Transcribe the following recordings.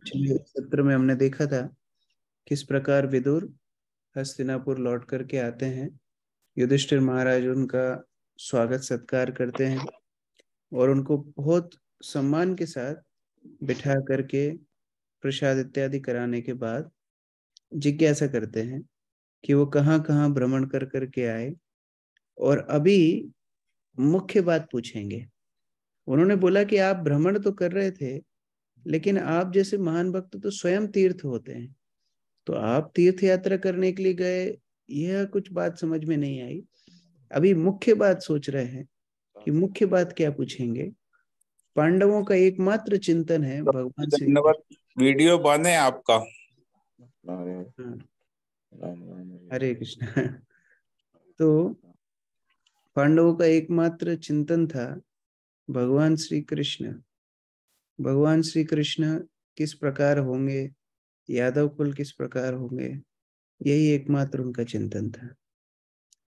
पिछले सत्र में हमने देखा था किस प्रकार विदुर हस्तिनापुर लौट करके आते हैं। युधिष्ठिर महाराज उनका स्वागत सत्कार करते हैं और उनको बहुत सम्मान के साथ बिठा करके प्रसाद इत्यादि कराने के बाद जिज्ञासा करते हैं कि वो कहाँ कहाँ भ्रमण कर करके आए और अभी मुख्य बात पूछेंगे। उन्होंने बोला कि आप भ्रमण तो कर रहे थे, लेकिन आप जैसे महान भक्त तो स्वयं तीर्थ होते हैं, तो आप तीर्थ यात्रा करने के लिए गए, यह कुछ बात समझ में नहीं आई। अभी मुख्य बात सोच रहे हैं कि मुख्य बात क्या पूछेंगे। पांडवों का एकमात्र चिंतन है भगवान श्री धन्यवाद। कृष्ण। वीडियो बंद है आपका। हाँ, हरे कृष्ण। तो पांडवों का एकमात्र चिंतन था भगवान श्री कृष्ण। भगवान श्री कृष्ण किस प्रकार होंगे, यादव कुल किस प्रकार होंगे, यही एकमात्र उनका चिंतन था।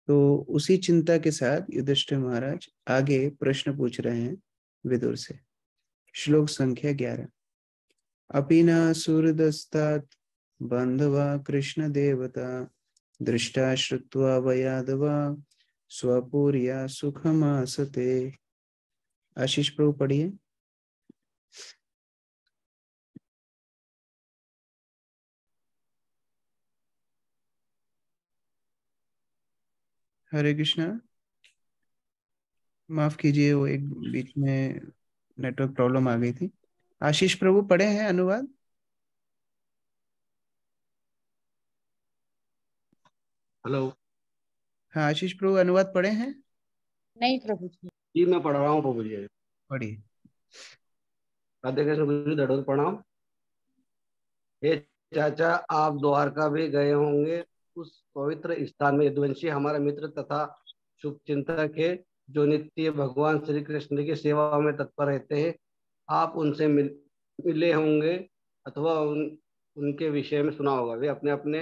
तो उसी चिंता के साथ युधिष्ठिर महाराज आगे प्रश्न पूछ रहे हैं विदुर से। श्लोक संख्या 11। अपि न सूरदस्तात् बांधवा कृष्ण देवता दृष्टा श्रुत्वा वयादवा स्वपुर्या सुखमासते। आशीष प्रभु पढ़िए। हरे कृष्णा। माफ कीजिए, वो एक बीच में नेटवर्क प्रॉब्लम आ गई थी। आशीष प्रभु पढ़े हैं अनुवाद? हेलो। हाँ, आशीष प्रभु अनुवाद पढ़े हैं? नहीं प्रभु जी। जी मैं पढ़ रहा हूँ प्रभु जी। पढ़िए। राधे कृष्ण प्रभु जी, दंडवत प्रणाम। हे चाचा, आप द्वारका भी गए होंगे। उस पवित्र स्थान में यदुवंशी हमारा मित्र तथा शुभचिंतक है, जो नित्य भगवान श्री कृष्ण की सेवा में तत्पर रहते हैं। आप उनसे मिले होंगे अथवा उनके विषय में सुना होगा। वे अपने अपने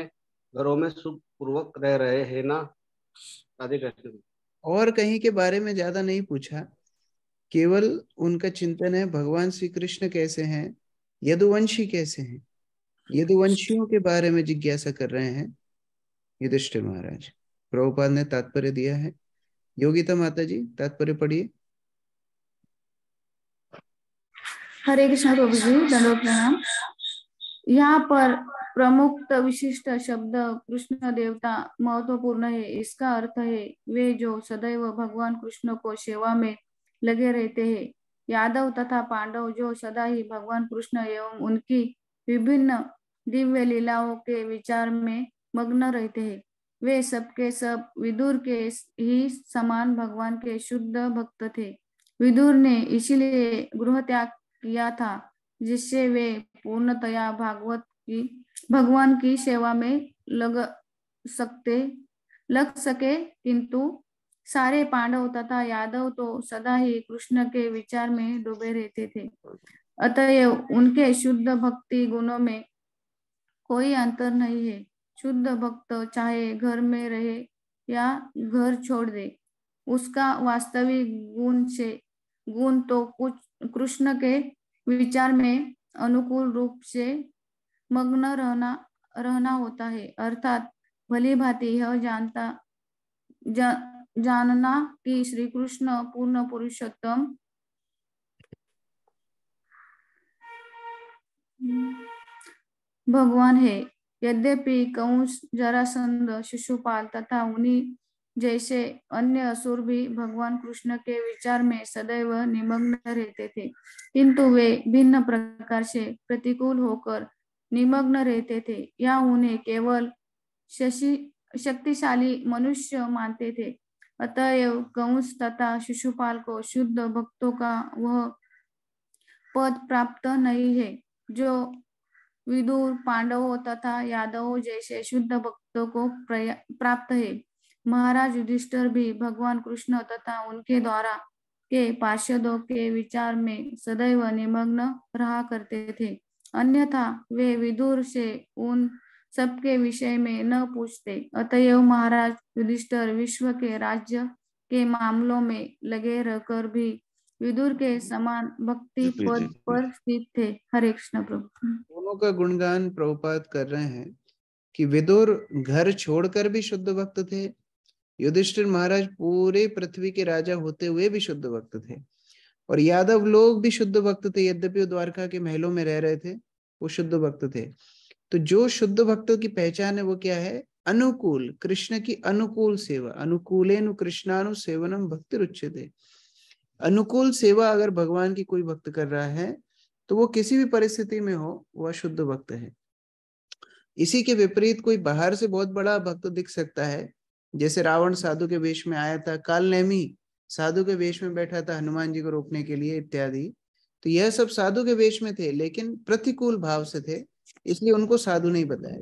घरों में सुखपूर्वक रह रहे हैं ना। राधे कृष्ण। और कहीं के बारे में ज्यादा नहीं पूछा, केवल उनका चिंतन है भगवान श्री कृष्ण कैसे हैं, यदुवंशी कैसे हैं, यदुवंशियों के बारे में जिज्ञासा कर रहे हैं युधिष्ठिर महाराज। प्रभुपाद ने तात्पर्य दिया है। योगिता माता जी तात्पर्य पढ़िए। हरे कृष्ण प्रभु जी, दंडवत प्रणाम। यहाँ पर प्रमुख विशिष्ट शब्द कृष्ण देवता महत्वपूर्ण है। इसका अर्थ है वे जो सदैव भगवान कृष्ण को सेवा में लगे रहते हैं। यादव तथा पांडव जो सदा ही भगवान कृष्ण एवं उनकी विभिन्न दिव्य लीलाओं के विचार में मग्न रहते हैं। वे सबके सब विदुर के ही समान भगवान के शुद्ध भक्त थे। विदुर ने इसीलिए गृह त्याग किया था, जिससे वे पूर्णतया भगवान की सेवा में लग सके। किंतु सारे पांडव तथा यादव तो सदा ही कृष्ण के विचार में डूबे रहते थे। अतएव उनके शुद्ध भक्ति गुणों में कोई अंतर नहीं है। शुद्ध भक्त चाहे घर में रहे या घर छोड़ दे, उसका वास्तविक गुण तो कुछ कृष्ण के विचार में अनुकूल रूप से मग्न रहना होता है। अर्थात भली भांति यह जानना कि श्री कृष्ण पूर्ण पुरुषोत्तम भगवान है। यद्यपि कंस, जरासंध, शिशुपाल तथा उन्हीं जैसे अन्य असुर भी भगवान कृष्ण के विचार में सदैव निमग्न रहते थे, किंतु वे भिन्न प्रकार से प्रतिकूल होकर निमग्न रहते थे या उन्हें केवल शक्तिशाली मनुष्य मानते थे। अतएव कंस तथा शिशुपाल को शुद्ध भक्तों का वह पद प्राप्त नहीं है जो विदुर, पांडवों तथा यादवों जैसे शुद्ध भक्तों को प्राप्त है। महाराज युधिष्ठिर भी भगवान कृष्ण तथा उनके द्वारा के पार्षदों के विचार में सदैव निमग्न रहा करते थे। अन्यथा वे विदुर से उन सबके विषय में न पूछते। अतएव महाराज युधिष्ठिर विश्व के राज्य के मामलों में लगे रहकर भी विदुर के समान भक्ति पद पर स्थित थे। हरे कृष्ण प्रभु। दोनों का गुणगान प्रभुपाद कर रहे हैं कि विदुर घर छोड़कर भी शुद्ध भक्त थे, युधिष्ठिर महाराज पूरे पृथ्वी के राजा होते हुए भी शुद्ध भक्त थे, और यादव लोग भी शुद्ध भक्त थे, यद्यपि वो द्वारका के महलों में रह रहे थे, वो शुद्ध भक्त थे। तो जो शुद्ध भक्तों की पहचान है वो क्या है? अनुकूल, कृष्ण की अनुकूल सेवा। अनुकूलेनु कृष्णानु सेवनम भक्ति रुच्यते। अनुकूल सेवा अगर भगवान की कोई भक्त कर रहा है तो वो किसी भी परिस्थिति में हो, वह शुद्ध भक्त है। इसी के विपरीत कोई बाहर से बहुत बड़ा भक्त दिख सकता है, जैसे रावण साधु के वेश में आया था, कालनेमी साधु के वेश में बैठा था हनुमान जी को रोकने के लिए इत्यादि। तो यह सब साधु के वेश में थे, लेकिन प्रतिकूल भाव से थे, इसलिए उनको साधु नहीं बताया।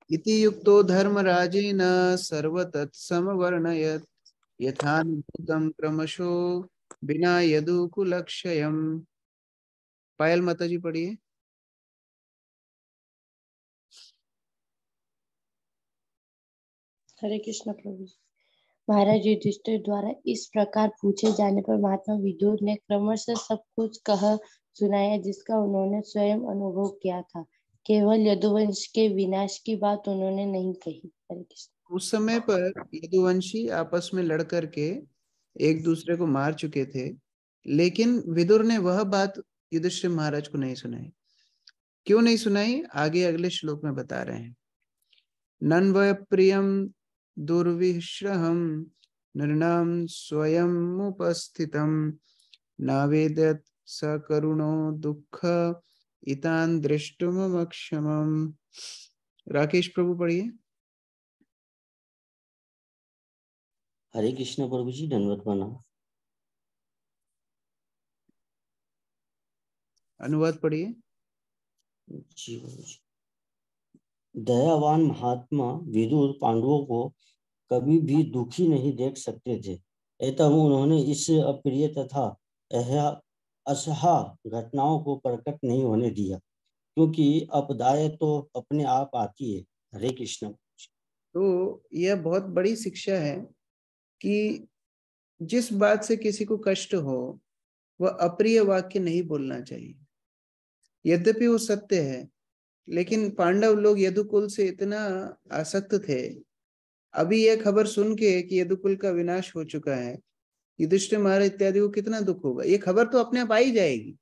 इति युक्तो धर्मराजेन सर्वतत्समवर्णयत् यथानुभूतं क्रमशो बिना यदुकुलक्षयम्। पायल माता जी पढ़िए। हरे कृष्ण प्रभु जी। महाराज युधिष्ठिर द्वारा इस प्रकार पूछे जाने पर महात्मा विदुर ने क्रमशः सब कुछ कह सुनाया जिसका उन्होंने स्वयं अनुभव किया था। केवल यदुवंश के विनाश की बात उन्होंने नहीं कही। हरे कृष्ण। उस समय पर यदुवंशी आपस में लड़ करके एक दूसरे को मार चुके थे, लेकिन विदुर ने वह बात युधिष्ठिर महाराज को नहीं सुनाई। क्यों नहीं सुनाई? आगे अगले श्लोक में बता रहे हैं। नन्वय प्रियम दुर्विश्रहम नृणाम स्वयं उपस्थितम नावेदत सकरुणो दुख इतान दृष्टुमक्षमम। राकेश प्रभु पढ़िए। हरे कृष्ण प्रभु जी, दंडवत प्रणाम। अनुवाद पढ़िए। जी प्रभु जी। दयावान महात्मा विदुर पांडवों को कभी भी दुखी नहीं देख सकते थे, अतः उन्होंने इस अप्रिय तथा असह्य घटनाओं को प्रकट नहीं होने दिया, क्योंकि आपदाएं तो अपने आप आती है। हरे कृष्ण। तो यह बहुत बड़ी शिक्षा है कि जिस बात से किसी को कष्ट हो वह अप्रिय वाक्य नहीं बोलना चाहिए। यद्यपि वो सत्य है, लेकिन पांडव लोग यदुकुल से इतना आसक्त थे, अभी यह खबर सुन के कि यदुकुल का विनाश हो चुका है, युधिष्ठिर महाराज इत्यादि को कितना दुख होगा। ये खबर तो अपने आप आ ही जाएगी,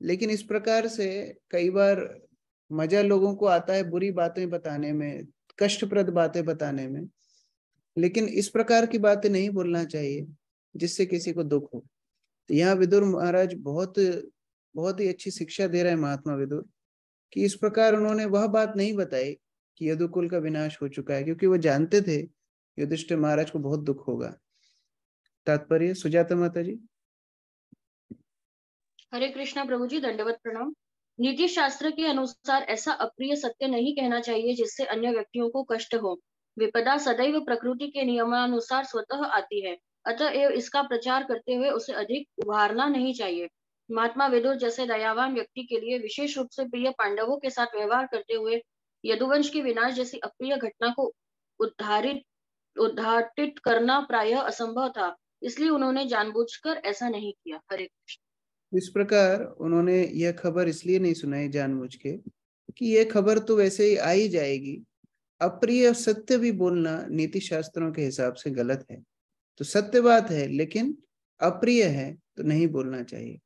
लेकिन इस प्रकार से कई बार मजा लोगों को आता है बुरी बातें बताने में, कष्टप्रद बातें बताने में, लेकिन इस प्रकार की बातें नहीं बोलना चाहिए जिससे किसी को दुख हो। तो यहाँ विदुर महाराज बहुत बहुत ही अच्छी शिक्षा दे रहे हैं महात्मा विदुर, कि इस प्रकार उन्होंने वह बात नहीं बताई कि यदुकुल का विनाश हो चुका है, क्योंकि वो जानते थे युधिष्ठिर महाराज को बहुत दुख होगा। तात्पर्य सुजाता माता जी। हरे कृष्णा प्रभु जी, दंडवत प्रणाम। नीति शास्त्र के अनुसार ऐसा अप्रिय सत्य नहीं कहना चाहिए जिससे अन्य व्यक्तियों को कष्ट हो। विपदा सदैव प्रकृति के नियमानुसार स्वतः आती है, अतएव इसका प्रचार करते हुए उसे अधिक उभारना नहीं चाहिए। महात्मा विदुर जैसे दयावान व्यक्ति के लिए विशेष रूप से प्रिय पांडवों के साथ व्यवहार करते हुए यदुवंश के विनाश जैसी अप्रिय घटना को उद्घाटित करना प्रायः असंभव था, इसलिए उन्होंने जानबूझकर ऐसा नहीं किया। हरे कृष्ण। इस प्रकार उन्होंने यह खबर इसलिए नहीं सुनाई जानबूझ के कि यह खबर तो वैसे ही आ ही जाएगी। अप्रिय सत्य भी बोलना नीति शास्त्रों के हिसाब से गलत है। तो सत्य बात है, लेकिन अप्रिय है तो नहीं बोलना चाहिए।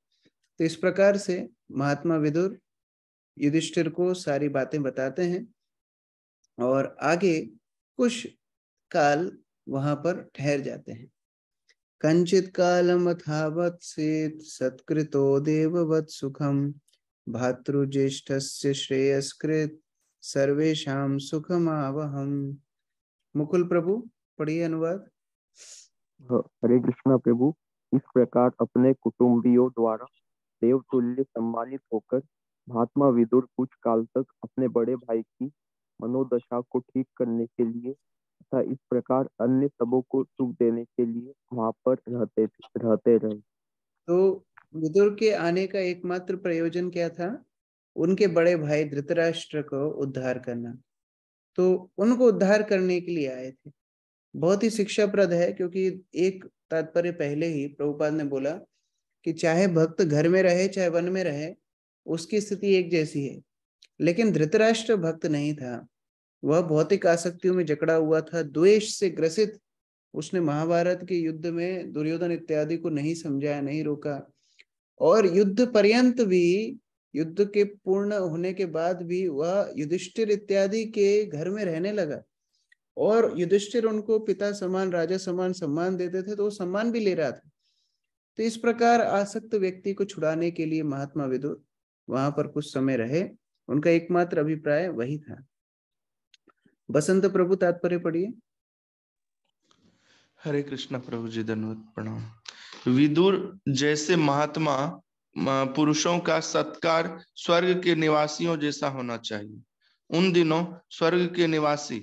तो इस प्रकार से महात्मा विदुर युधिष्ठिर को सारी बातें बताते हैं, और आगे कुछ काल वहां पर ठहर जाते हैं। कंचित कालम अथावत्सेत् सत्कृतो देववत् सुखम भातृज्येष्ठस्य श्रेयस्कृत सर्वेषां सुखमावहम। मुकुल प्रभु पढ़िए अनुवाद। हरे कृष्णा प्रभु। इस प्रकार अपने कुटुंबियों द्वारा देवतुल्य सम्मानित होकर महात्मा विदुर कुछ काल तक अपने बड़े भाई की मनोदशा को ठीक करने के लिए तथा इस प्रकार अन्य सबों को सुख देने के लिए वहां पर रहते रहे। तो विदुर के आने का एकमात्र प्रयोजन क्या था? उनके बड़े भाई धृतराष्ट्र को उद्धार करना। तो उनको उद्धार करने के लिए आए थे। बहुत ही शिक्षाप्रद है, क्योंकि एक तात्पर्य पहले ही प्रभुपाद ने बोला कि चाहे भक्त घर में रहे चाहे वन में रहे, उसकी स्थिति एक जैसी है। लेकिन धृतराष्ट्र भक्त नहीं था, वह भौतिक आसक्तियों में जकड़ा हुआ था, द्वेष से ग्रसित। उसने महाभारत के युद्ध में दुर्योधन इत्यादि को नहीं समझाया, नहीं रोका, और युद्ध पर्यंत भी, युद्ध के पूर्ण होने के बाद भी वह युधिष्ठिर इत्यादि के घर में रहने लगा, और युधिष्ठिर उनको पिता समान, राजा समान सम्मान देते थे, तो वो सम्मान भी ले रहा था। तो इस प्रकार आसक्त व्यक्ति को छुड़ाने के लिए महात्मा विदुर वहां पर कुछ समय रहे। उनका एकमात्र अभिप्राय वही था। बसंत प्रभु तात्पर्य पढ़िए। हरे कृष्णा प्रभु जी, धन्यवाद, प्रणाम। विदुर जैसे महात्मा पुरुषों का सत्कार स्वर्ग के निवासियों जैसा होना चाहिए। उन दिनों स्वर्ग के निवासी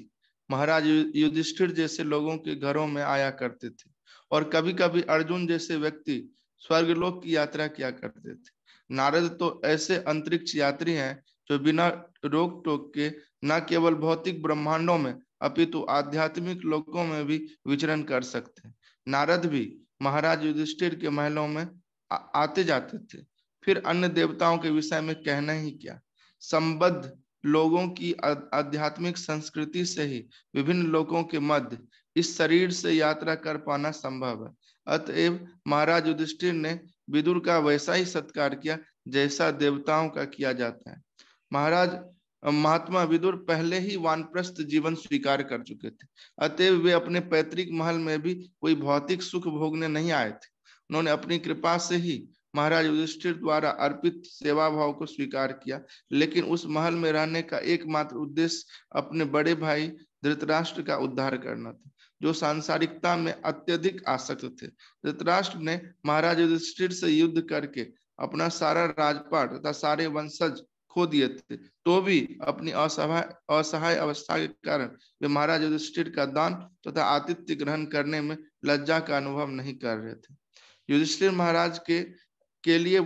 महाराज युधिष्ठिर जैसे लोगों के घरों में आया करते थे, और कभी कभी अर्जुन जैसे व्यक्ति स्वर्गलोक की यात्रा किया करते थे। नारद तो ऐसे अंतरिक्ष यात्री हैं जो बिना रोक टोक के न केवल भौतिक ब्रह्मांडों में अपितु आध्यात्मिक लोकों में भी विचरण कर सकते हैं। नारद भी महाराज युधिष्ठिर के महलों में आते जाते थे। फिर अन्य देवताओं के विषय में कहना ही क्या। संबद्ध लोगों की आध्यात्मिक संस्कृति से ही विभिन्न लोकों के मध्य इस शरीर से यात्रा कर पाना संभव है। अतएव महाराज युधिष्ठिर ने विदुर का वैसा ही सत्कार किया जैसा देवताओं का किया जाता है। महात्मा विदुर पहले ही वानप्रस्थ जीवन स्वीकार कर चुके थे, अतएव वे अपने पैतृक महल में भी कोई भौतिक सुख भोगने नहीं आए थे। उन्होंने अपनी कृपा से ही महाराज युधिष्ठिर द्वारा अर्पित सेवा भाव को स्वीकार किया, लेकिन उस महल में रहने का एकमात्र उद्देश्य अपने बड़े भाई धृतराष्ट्र का उद्धार करना था, जो सांसारिकता में अत्यधिक आसक्त थे। धृतराष्ट्र ने महाराज युधिष्ठिर से युद्ध करके अपना सारा राजपाट तथा सारे वंशज खो दिए थे, तो भी अपनी असहाय अवस्था के कारण वे महाराज युधिष्ठिर का दान तथा आतिथ्य ग्रहण करने में लज्जा का अनुभव नहीं कर रहे थे। युधिष्ठिर महाराज के लिए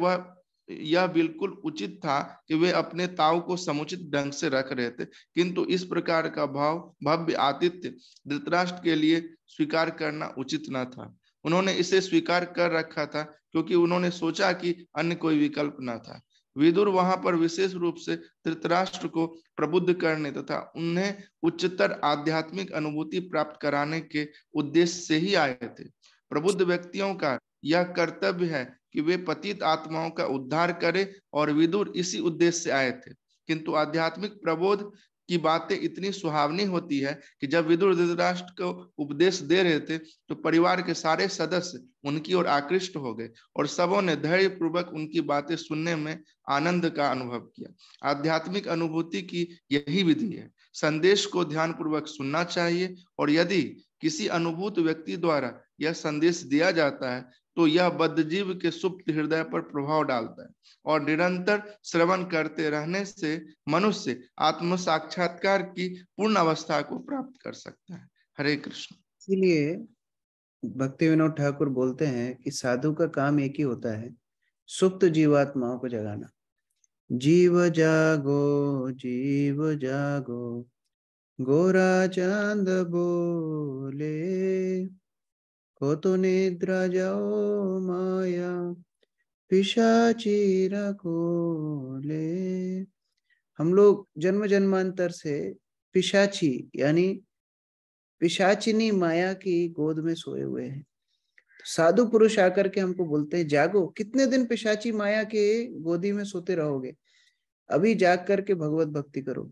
यह बिल्कुल उचित था कि वे अपने ताऊ को समुचित ढंग से रख रहे थे, किंतु इस प्रकार का भव्य आतिथ्य धृतराष्ट्र के लिए स्वीकार करना उचित न था। उन्होंने इसे स्वीकार कर रखा था क्योंकि उन्होंने सोचा कि अन्य कोई विकल्प न था। विदुर वहां पर विशेष रूप से धृतराष्ट्र को प्रबुद्ध करने तथा उन्हें उच्चतर आध्यात्मिक अनुभूति प्राप्त कराने के उद्देश्य से ही आए थे। प्रबुद्ध व्यक्तियों का यह कर्तव्य है कि वे पतित आत्माओं का उद्धार करें, और विदुर इसी उद्देश्य से आए थे। किंतु आध्यात्मिक प्रबोध की बातें इतनी सुहावनी होती है कि जब विदुर धृतराष्ट्र को उपदेश दे रहे थे तो परिवार के सारे सदस्य उनकी ओर आकृष्ट हो गए, और सबों ने धैर्य पूर्वक उनकी बातें सुनने में आनंद का अनुभव किया। आध्यात्मिक अनुभूति की यही विधि है। संदेश को ध्यान पूर्वक सुनना चाहिए, और यदि किसी अनुभूत व्यक्ति द्वारा यह संदेश दिया जाता है तो यह बद्धजीव के सुप्त हृदय पर प्रभाव डालता है, और निरंतर श्रवण करते रहने से मनुष्य आत्म साक्षात्कार की पूर्ण अवस्था को प्राप्त कर सकता है। हरे कृष्ण। इसीलिए भक्ति विनोद ठाकुर बोलते हैं कि साधु का काम एक ही होता है, सुप्त जीवात्माओं को जगाना। जीव जागो गोरा चांद बोले, को तो निद्रा जाओ माया पिशाची रखोले। हम लोग जन्म जन्मांतर से पिशाची यानी पिशाचिनी माया की गोद में सोए हुए हैं। साधु पुरुष आकर के हमको बोलते हैं जागो, कितने दिन पिशाची माया के गोदी में सोते रहोगे, अभी जाग करके भगवत भक्ति करो।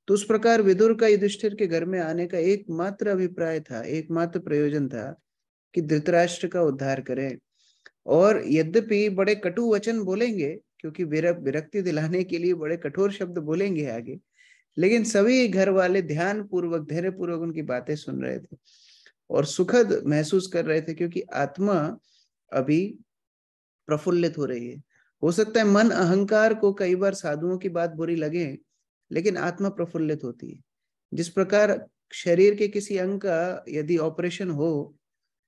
तो उस प्रकार विदुर का युधिष्ठिर के घर में आने का एकमात्र अभिप्राय था, एकमात्र प्रयोजन था कि धृतराष्ट्र का उद्धार करें। और यद्यपि बड़े कटु वचन बोलेंगे, क्योंकि विरक्ति दिलाने के लिए बड़े कठोर शब्द बोलेंगे आगे, लेकिन सभी घर वाले ध्यान पूर्वक धैर्य पूर्वक उनकी बातें सुन रहे थे और सुखद महसूस कर रहे थे, क्योंकि आत्मा अभी प्रफुल्लित हो रही है। हो सकता है मन अहंकार को कई बार साधुओं की बात बुरी लगे, लेकिन आत्मा प्रफुल्लित होती है। जिस प्रकार शरीर के किसी अंग का यदि ऑपरेशन हो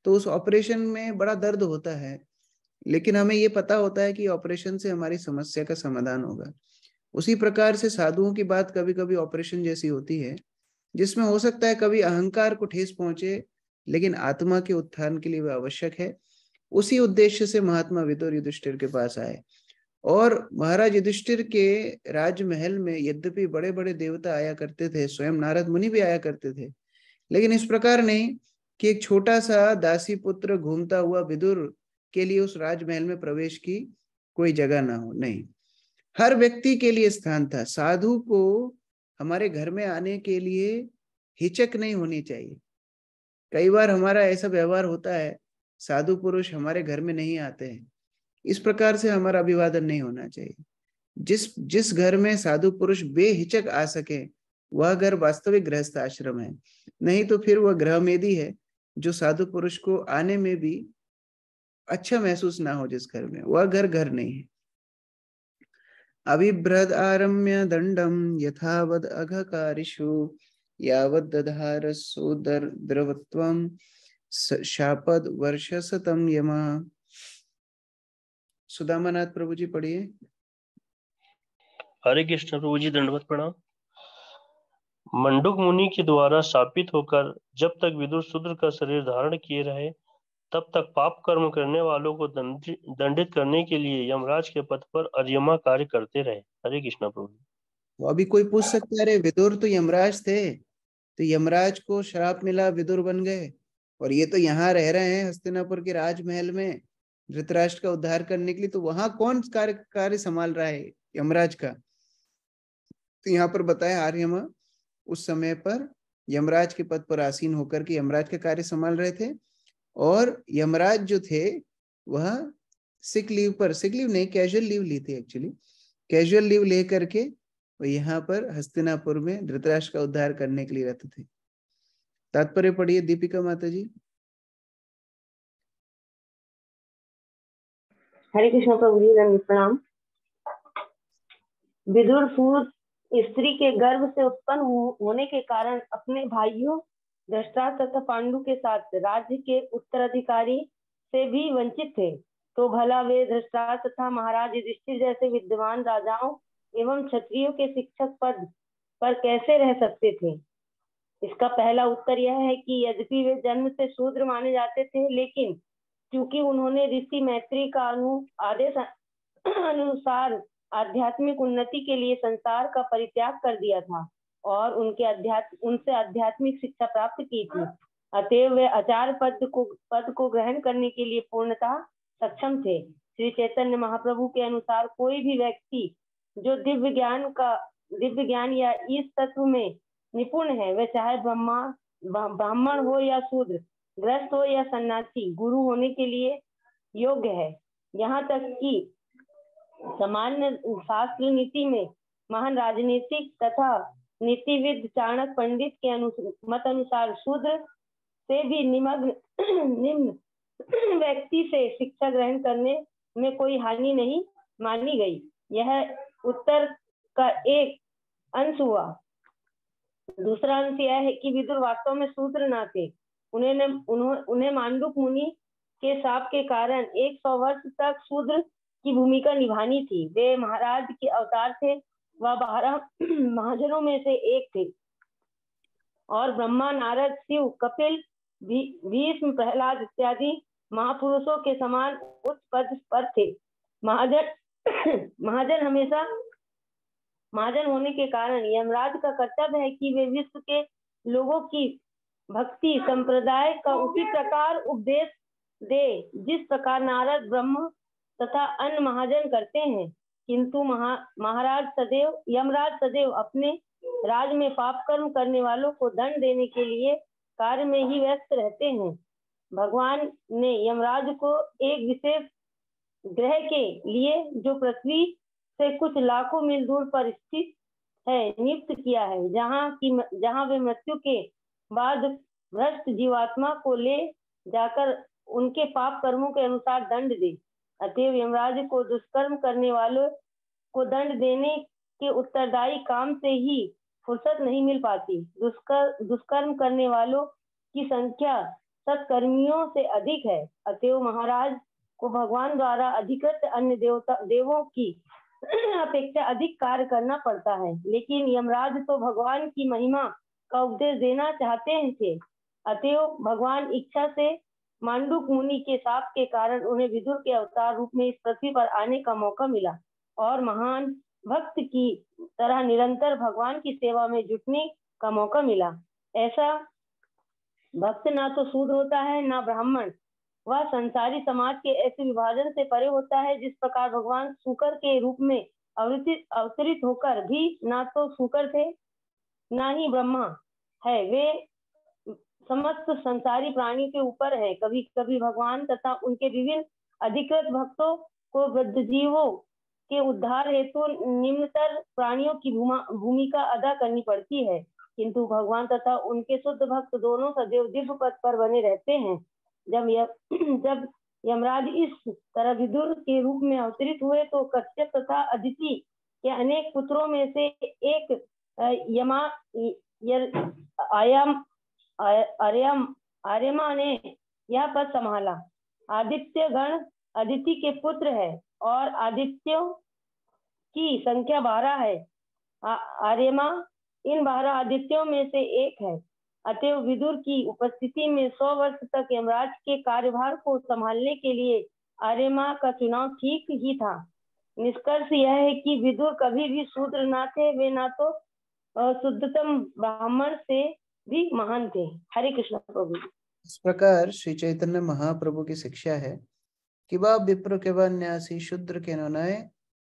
तो उस ऑपरेशन में बड़ा दर्द होता है, लेकिन हमें ये पता होता है कि ऑपरेशन से हमारी समस्या का समाधान होगा। उसी प्रकार से साधुओं की बात कभी कभी ऑपरेशन जैसी होती है, जिसमें हो सकता है कभी अहंकार को ठेस पहुंचे, लेकिन आत्मा के उत्थान के लिए वह आवश्यक है। उसी उद्देश्य से महात्मा विदुर युधिष्ठिर के पास आए और महाराज युधिष्ठिर के राजमहल में यद्यपि बड़े बड़े देवता आया करते थे, स्वयं नारद मुनि भी आया करते थे, लेकिन इस प्रकार नहीं कि एक छोटा सा दासी पुत्र घूमता हुआ विदुर के लिए उस राजमहल में प्रवेश की कोई जगह ना हो। नहीं, हर व्यक्ति के लिए स्थान था। साधु को हमारे घर में आने के लिए हिचक नहीं होनी चाहिए। कई बार हमारा ऐसा व्यवहार होता है, साधु पुरुष हमारे घर में नहीं आते हैं, इस प्रकार से हमारा अभिवादन नहीं होना चाहिए। जिस घर में साधु पुरुष बेहिचक आ सके वह घर वास्तविक गृहस्थ आश्रम है, नहीं तो फिर वह गृहमेदी है जो साधु पुरुष को आने में भी अच्छा महसूस ना हो। जिस घर में, वह घर नहीं है। अभिभ्रद आरम्य दंडम यथावद अघकारिषु यावद दधारसोदर द्रवत्वम शापद वर्षसतम यमा। सुदामानाथ प्रभु जी पढ़िए। हरे कृष्ण प्रभु जी, दंडवत प्रणाम। मंडूक मुनि के द्वारा शापित होकर जब तक विदुर शूद्र का शरीर धारण किए रहे तब तक पाप कर्म करने वालों को दंडित करने के लिए यमराज के पद पर अर्यमा कार्य करते रहे। हरे कृष्ण प्रभु। तो अभी कोई पूछ सकता है, अरे विदुर तो यमराज थे, तो यमराज को श्राप मिला, विदुर बन गए, और ये तो यहाँ रह रहे हैं हस्तिनापुर के राजमहल में धृतराष्ट्र का उद्धार करने के लिए, तो वहां कौन कार्य संभाल रहा है यमराज का? तो यहाँ पर बताया आर्यमा उस समय पर यमराज के पद पर आसीन होकर के यमराज का कार्य संभाल रहे थे, और यमराज जो थे वह सिक लीव नहीं, कैजुअल लीव ली थी। एक्चुअली कैजुअल लीव लेकर के वो यहाँ पर हस्तिनापुर में धृतराष्ट्र का उद्धार करने के लिए रहते थे। तात्पर्य पढ़िए दीपिका माता जी। हरे कृष्ण प्रभु जी, दंड प्रणाम। विदुर सूत स्त्री के गर्भ से उत्पन्न होने के कारण अपने भाइयों धृतराष्ट्र तथा पांडु के साथ राज्य के उत्तराधिकारी से भी वंचित थे, तो भला वे धृतराष्ट्र तथा महाराज युधिष्ठिर जैसे विद्वान राजाओं एवं क्षत्रियों के शिक्षक पद पर कैसे रह सकते थे? इसका पहला उत्तर यह है कि यद्यपि वे जन्म से शूद्र माने जाते थे, लेकिन क्योंकि उन्होंने ऋषि मैत्री का आदेश अनुसार आध्यात्मिक उन्नति के लिए संसार का परित्याग कर दिया था और उनसे आध्यात्मिक शिक्षा प्राप्त की थी, अतएव वे आचार्य पद को ग्रहण करने के लिए पूर्णतः सक्षम थे। श्री चैतन्य महाप्रभु के अनुसार कोई भी व्यक्ति जो दिव्य ज्ञान या इस तत्व में निपुण है, वह चाहे ब्राह्मण हो या शूद्र, गृहस्थ हो या सन्यासी, गुरु होने के लिए योग्य है। यहाँ तक कि सामान्य शास्त्र नीति में महान राजनीतिक तथा नीतिविद चाणक्य पंडित के मत अनुसार शूद्र से भी निम्न व्यक्ति से शिक्षा ग्रहण करने में कोई हानि नहीं मानी गई। यह उत्तर का एक अंश हुआ। दूसरा अंश यह है कि विदुर वास्तव में शूद्र न थे। उन्हें मांडुक मुनि के शाप के कारण 100 वर्ष तक शूद्र की भूमिका निभानी थी। वे महाराज के अवतार थे, वह 12 महाजनों में से एक थे और ब्रह्मा, नारद, शिव, कपिल, भीष्म, प्रहलाद इत्यादि महापुरुषों के समान उच्च पद पर थे। महाजन होने के कारण यमराज का कर्तव्य है कि वे विश्व के लोगों की भक्ति संप्रदाय का उसी प्रकार उपदेश दे जिस प्रकार नारद, ब्रह्म तथा अन्य महाजन करते हैं। किंतु यमराज सदैव अपने राज में पाप कर्म करने वालों को दंड देने के लिए कार्य में ही व्यस्त रहते हैं। भगवान ने यमराज को एक विशेष ग्रह के लिए, जो पृथ्वी से कुछ लाखों मील दूर पर स्थित है, नियुक्त किया है, जहाँ वे मृत्यु के बाद भ्रष्ट जीवात्मा को ले जाकर उनके पाप कर्मों के अनुसार दंड दे। अतएव यमराज को दुष्कर्म करने वालों को दंड देने के उत्तरदायी काम से ही फुर्सत नहीं मिल पाती। दुष्कर्म करने वालों की संख्या सत्कर्मियों से अधिक है। अतएव महाराज को भगवान द्वारा अधिकृत अन्य देवों की अपेक्षा अधिक कार्य करना पड़ता है। लेकिन यमराज तो भगवान की महिमा का उपदेश देना चाहते थे। अतएव भगवान इच्छा से मांडुक मुनि के शाप के कारण उन्हें विदुर के अवतार रूप में इस पृथ्वी पर आने का मौका मिला। और महान भक्त की तरह निरंतर भगवान की सेवा में जुटने का मौका मिला। ऐसा भक्त ना तो शूद्र होता है ना ब्राह्मण, वह संसारी समाज के ऐसे विभाजन से परे होता है। जिस प्रकार भगवान शूकर के रूप में अवतरित होकर भी ना तो शूकर थे ना ही ब्रह्मा है, वे समस्त संसारी प्राणी के ऊपर है। कभी कभी भगवान तथा उनके विभिन्न अधिकृत भक्तों को बद्धजीवों के उद्धार हेतु निम्नतर प्राणियों की भूमिका अदा करनी पड़ती है, किंतु भगवान तथा उनके शुद्ध भक्त दोनों सदैव दिव्य पद पर बने रहते हैं। जब यमराज इस तरह विदुर के रूप में अवतरित हुए तो कश्यप तथा अदिति के अनेक पुत्रों में से एक आर्यमा ने यह पद संभाला। आदित्य गण अदिति के पुत्र है और आदित्यों की संख्या 12 है। आर्यमा इन 12 आदित्यों में से एक है। अतएव विदुर की उपस्थिति में 100 वर्ष तक यमराज के कार्यभार को संभालने के लिए आर्यमा का चुनाव ठीक ही था। निष्कर्ष यह है कि विदुर कभी भी शूद्र ना थे, वे ना तो शुद्धतम ब्राह्मण से भी महान थे। हरे कृष्ण प्रभु। इस प्रकार श्री चैतन्य महाप्रभु की शिक्षा है कि वह विप्र के व न्यासी शूद्र के नय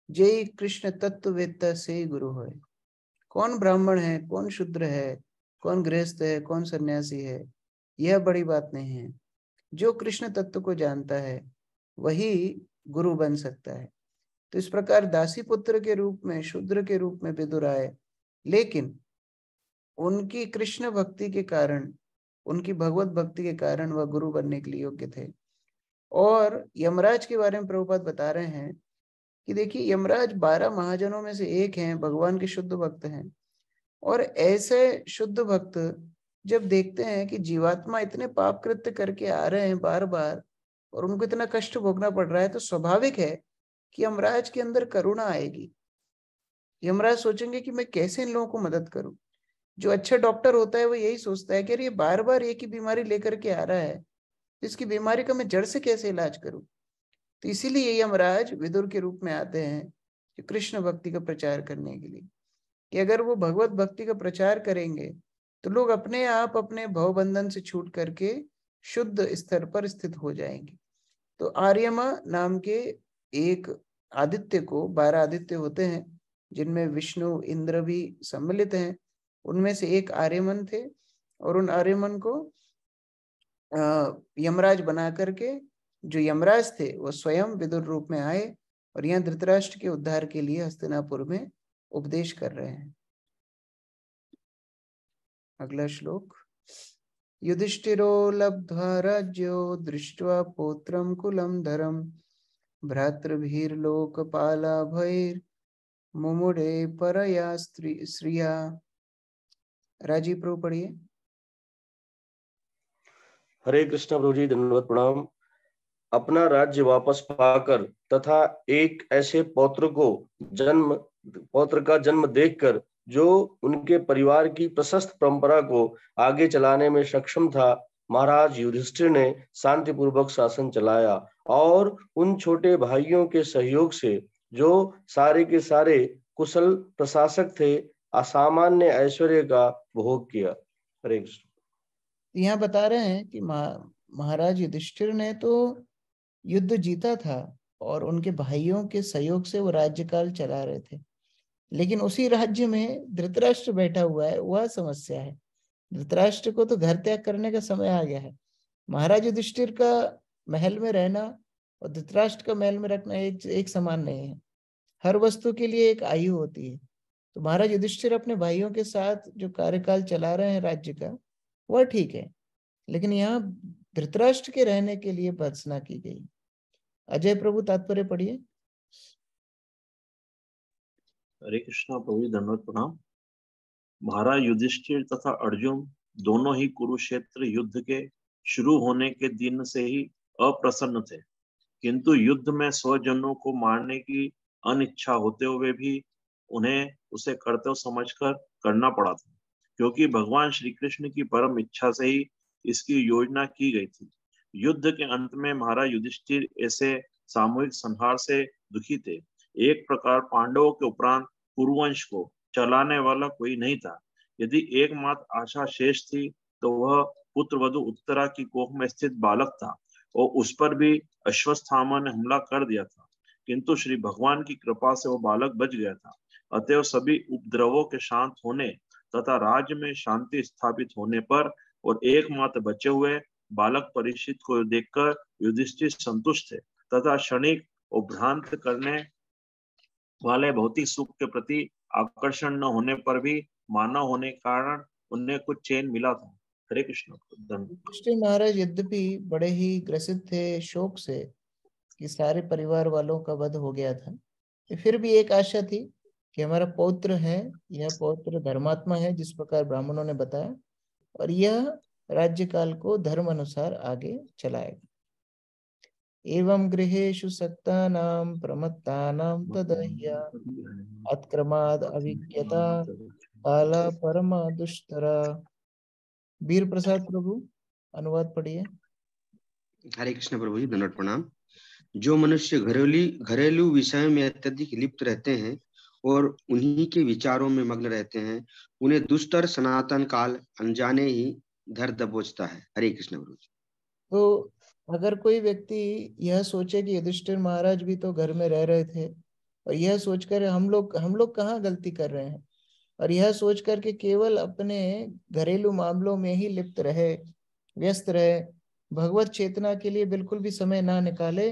जय कृष्ण तत्ववेत्ता से गुरु होए। कौन ब्राह्मण है, कौन शूद्र है, कौन गृहस्थ है, कौन सन्यासी है, यह बड़ी बात नहीं है। जो कृष्ण तत्व को जानता है वही गुरु बन सकता है। तो इस प्रकार दासी पुत्र के रूप में, शूद्र के रूप में विदुर आए, लेकिन उनकी कृष्ण भक्ति के कारण, उनकी भगवत भक्ति के कारण वह गुरु बनने के लिए योग्य थे। और यमराज के बारे में प्रभुपाद बता रहे हैं कि देखिए, यमराज 12 महाजनों में से एक हैं, भगवान के शुद्ध भक्त हैं। और ऐसे शुद्ध भक्त जब देखते हैं कि जीवात्मा इतने पाप कृत्य करके आ रहे हैं बार बार और उनको इतना कष्ट भोगना पड़ रहा है, तो स्वाभाविक है कि यमराज के अंदर करुणा आएगी। यमराज सोचेंगे कि मैं कैसे इन लोगों को मदद करूं। जो अच्छा डॉक्टर होता है वो यही सोचता है कि अरे ये बार बार एक ही बीमारी लेकर के आ रहा है, इसकी बीमारी का मैं जड़ से कैसे इलाज करूं। तो इसीलिए यमराज विदुर के रूप में आते हैं कि कृष्ण भक्ति का प्रचार करने के लिए, कि अगर वो भगवत भक्ति का प्रचार करेंगे तो लोग अपने आप अपने भवबंधन से छूट करके शुद्ध स्तर पर स्थित हो जाएंगे। तो आर्यमा नाम के एक आदित्य को, 12 आदित्य होते हैं जिनमें विष्णु इंद्र भी सम्मिलित हैं, उनमें से एक आर्यमन थे। और उन आर्यमन को यमराज बना करके, जो यमराज थे वो स्वयं विदुर रूप में आए और यहाँ धृतराष्ट्र के उद्धार के लिए हस्तिनापुर में उपदेश कर रहे हैं। अगला श्लोक। युधिष्ठिरो लब्ध्वा राज्यो दृष्ट्वा पौत्रं कुलं धरम भ्रातृभिर्लोकपाला भैर मुमुडे परया श्रिया। राजी प्रभु पढ़िए। हरे कृष्ण प्रभु जी, धन्यवाद प्रणाम। अपना राज्य वापस पाकर तथा एक ऐसे पौत्र का जन्म देखकर जो उनके परिवार की प्रशस्त परंपरा को आगे चलाने में सक्षम था, महाराज युधिष्ठिर ने शांतिपूर्वक शासन चलाया और उन छोटे भाइयों के सहयोग से, जो सारे के सारे कुशल प्रशासक थे, असामान्य ऐश्वर्य का भोग किया। हरे कृष्ण। यहाँ बता रहे हैं कि महाराज युधिष्ठिर ने तो युद्ध जीता था और उनके भाइयों के सहयोग से वो राज्यकाल चला रहे थे, लेकिन उसी राज्य में धृतराष्ट्र बैठा हुआ है, वह समस्या है। धृतराष्ट्र को तो घर त्याग करने का समय आ गया है। महाराज युधिष्ठिर का महल में रहना और धृतराष्ट्र का महल में रखना एक समान नहीं है। हर वस्तु के लिए एक आयु होती है। तो महाराज युधिष्ठिर अपने भाइयों के साथ जो कार्यकाल चला रहे हैं राज्य का, वह ठीक है, लेकिन यहाँ धृतराष्ट्र के रहने के लिए भर्त्सना की गई। अजय प्रभु तात्पर्य पढ़िए। हरे कृष्णा प्रभु, धन्यवाद प्रणाम। महाराज युधिष्ठिर तथा अर्जुन दोनों ही कुरुक्षेत्र युद्ध के शुरू होने के दिन से ही अप्रसन्न थे, किंतु युद्ध में स्वजनों को मारने की अनिच्छा होते हुए भी उन्हें उसे कर्तव्य समझकर करना पड़ा था, क्योंकि भगवान श्री कृष्ण की परम इच्छा से ही इसकी योजना की गई थी। युद्ध के अंत में महाराज युधिष्ठिर ऐसे सामूहिक संहार से दुखी थे, एक प्रकार पांडवों के उपरांत कुरुवंश को चलाने वाला कोई नहीं था। यदि एकमात्र आशा शेष थी तो वह पुत्रवधु उत्तरा की कोख में स्थित बालक था, और उस पर भी अश्वत्थामा ने हमला कर दिया था, किंतु श्री भगवान की कृपा से वो बालक बच गया था। अतएव सभी उपद्रवों के शांत होने तथा राज्य में शांति स्थापित होने पर और एकमात्र बचे हुए बालक परीक्षित को देखकर युधिष्ठिर संतुष्ट थे, तथा क्षणिक और भ्रांत करने वाले भौतिक सुख के प्रति आकर्षण न होने पर भी मानव होने के कारण उन्हें कुछ चैन मिला था। हरे कृष्ण। युधिष्ठिर महाराज यद्यपि बड़े ही ग्रसित थे शोक से कि सारे परिवार वालों का वध हो गया था, फिर भी एक आशा थी कि हमारा पौत्र है, यह पौत्र धर्मात्मा है जिस प्रकार ब्राह्मणों ने बताया, और यह राज्य काल को धर्म अनुसार आगे चलाएगा। एवं गृहेषु सक्तानां प्रमत्तानां तदह्य अत्क्रमाद् अविज्ञता काला परम दुष्टरा। वीर प्रसाद प्रभु अनुवाद पढ़िए। हरे कृष्ण प्रभु जी, दंडवत प्रणाम। जो मनुष्य घरेलू विषय में अत्यधिक लिप्त रहते हैं और उन्हीं के विचारों में मग्न रहते हैं, उन्हें दुष्टर सनातन काल अनजाने ही धर दबोचता है। हरे कृष्ण प्रभु जी। तो अगर कोई व्यक्ति यह सोचे कि युधिष्ठिर महाराज भी तो घर में रह रहे थे, और यह सोचकर हम लोग कहाँ गलती कर रहे हैं, और यह सोचकर के केवल अपने घरेलू मामलों में ही लिप्त रहे, व्यस्त रहे, भगवत चेतना के लिए बिल्कुल भी समय ना निकाले,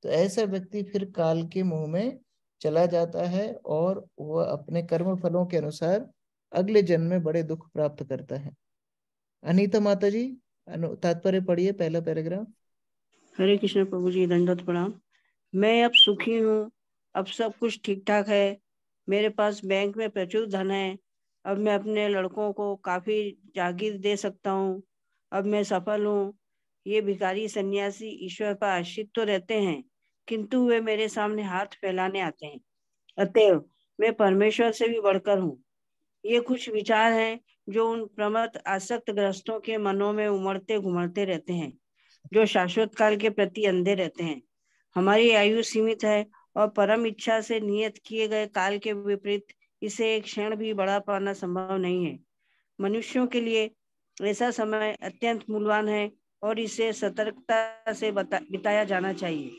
तो ऐसा व्यक्ति फिर काल के मुंह में चला जाता है और वह अपने कर्म फलों के अनुसार अगले जन्म में बड़े दुख प्राप्त करता है। अनीता माता जी तात्पर्य पढ़िए, पहला पैराग्राफ। हरे कृष्ण प्रभु जी, दंडवत प्रणाम। मैं अब सुखी हूँ, अब सब कुछ ठीक ठाक है, मेरे पास बैंक में प्रचुर धन है, अब मैं अपने लड़कों को काफी जागीर दे सकता हूँ, अब मैं सफल हूँ। ये भिखारी सन्यासी ईश्वर पर आश्रित तो रहते हैं, किंतु वे मेरे सामने हाथ फैलाने आते हैं, अतएव मैं परमेश्वर से भी बढ़कर हूँ। ये कुछ विचार हैं जो उन प्रमत्त आसक्त ग्रस्तों के मनों में उमड़ते घुमड़ते रहते हैं, जो शाश्वत काल के प्रति अंधे रहते हैं। हमारी आयु सीमित है और परम इच्छा से नियत किए गए काल के विपरीत इसे एक क्षण भी बढ़ा पाना संभव नहीं है। मनुष्यों के लिए ऐसा समय अत्यंत मूल्यवान है और इसे सतर्कता से बिताया जाना चाहिए,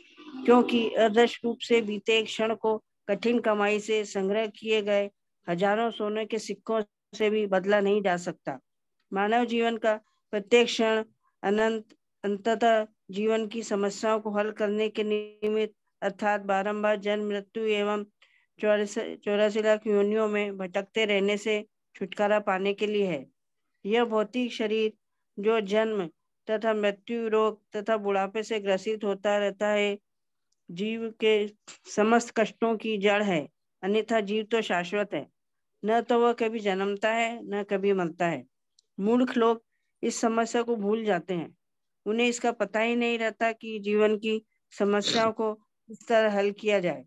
क्योंकि आदर्श रूप से बीते एक क्षण को कठिन कमाई से संग्रह किए गए हजारों सोने के सिक्कों से भी बदला नहीं जा सकता। मानव जीवन का प्रत्येक क्षण अंततः जीवन की समस्याओं को हल करने के निमित्त अर्थात बारंबार जन्म मृत्यु एवं 84 लाख योनियों में भटकते रहने से छुटकारा पाने के लिए है। यह भौतिक शरीर जो जन्म तथा मृत्यु, रोग तथा बुढ़ापे से ग्रसित होता रहता है, जीव के समस्त कष्टों की जड़ है, अन्यथा जीव तो शाश्वत है, न तो वह कभी जन्मता है न कभी मरता है। मूर्ख लोग इस समस्या को भूल जाते हैं, उन्हें इसका पता ही नहीं रहता कि जीवन की समस्याओं को किस तरह हल किया जाए।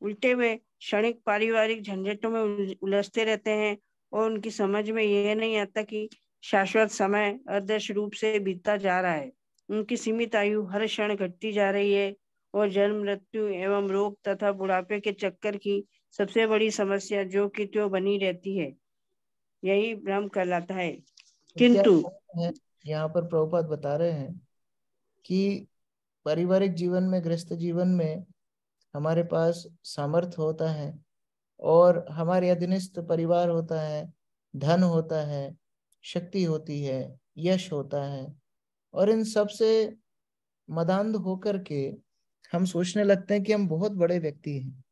उल्टे वे क्षणिक पारिवारिक झंझटों में उलझते रहते हैं और उनकी समझ में यह नहीं आता कि शाश्वत समय आदर्श रूप से बीतता जा रहा है। उनकी सीमित आयु हर क्षण घटती जा रही है और जन्म मृत्यु एवं रोग तथा बुढ़ापे के चक्कर की सबसे बड़ी समस्या जो कि त्यों बनी रहती है, यही भ्रम कहलाता है। किंतु यहाँ पर प्रभुपाद बता रहे हैं कि पारिवारिक जीवन में, गृहस्थ जीवन में हमारे पास सामर्थ्य होता है और हमारे अधीनस्थ परिवार होता है, धन होता है, शक्ति होती है, यश होता है, और इन सब से मदान्ध होकर के हम सोचने लगते हैं कि हम बहुत बड़े व्यक्ति हैं।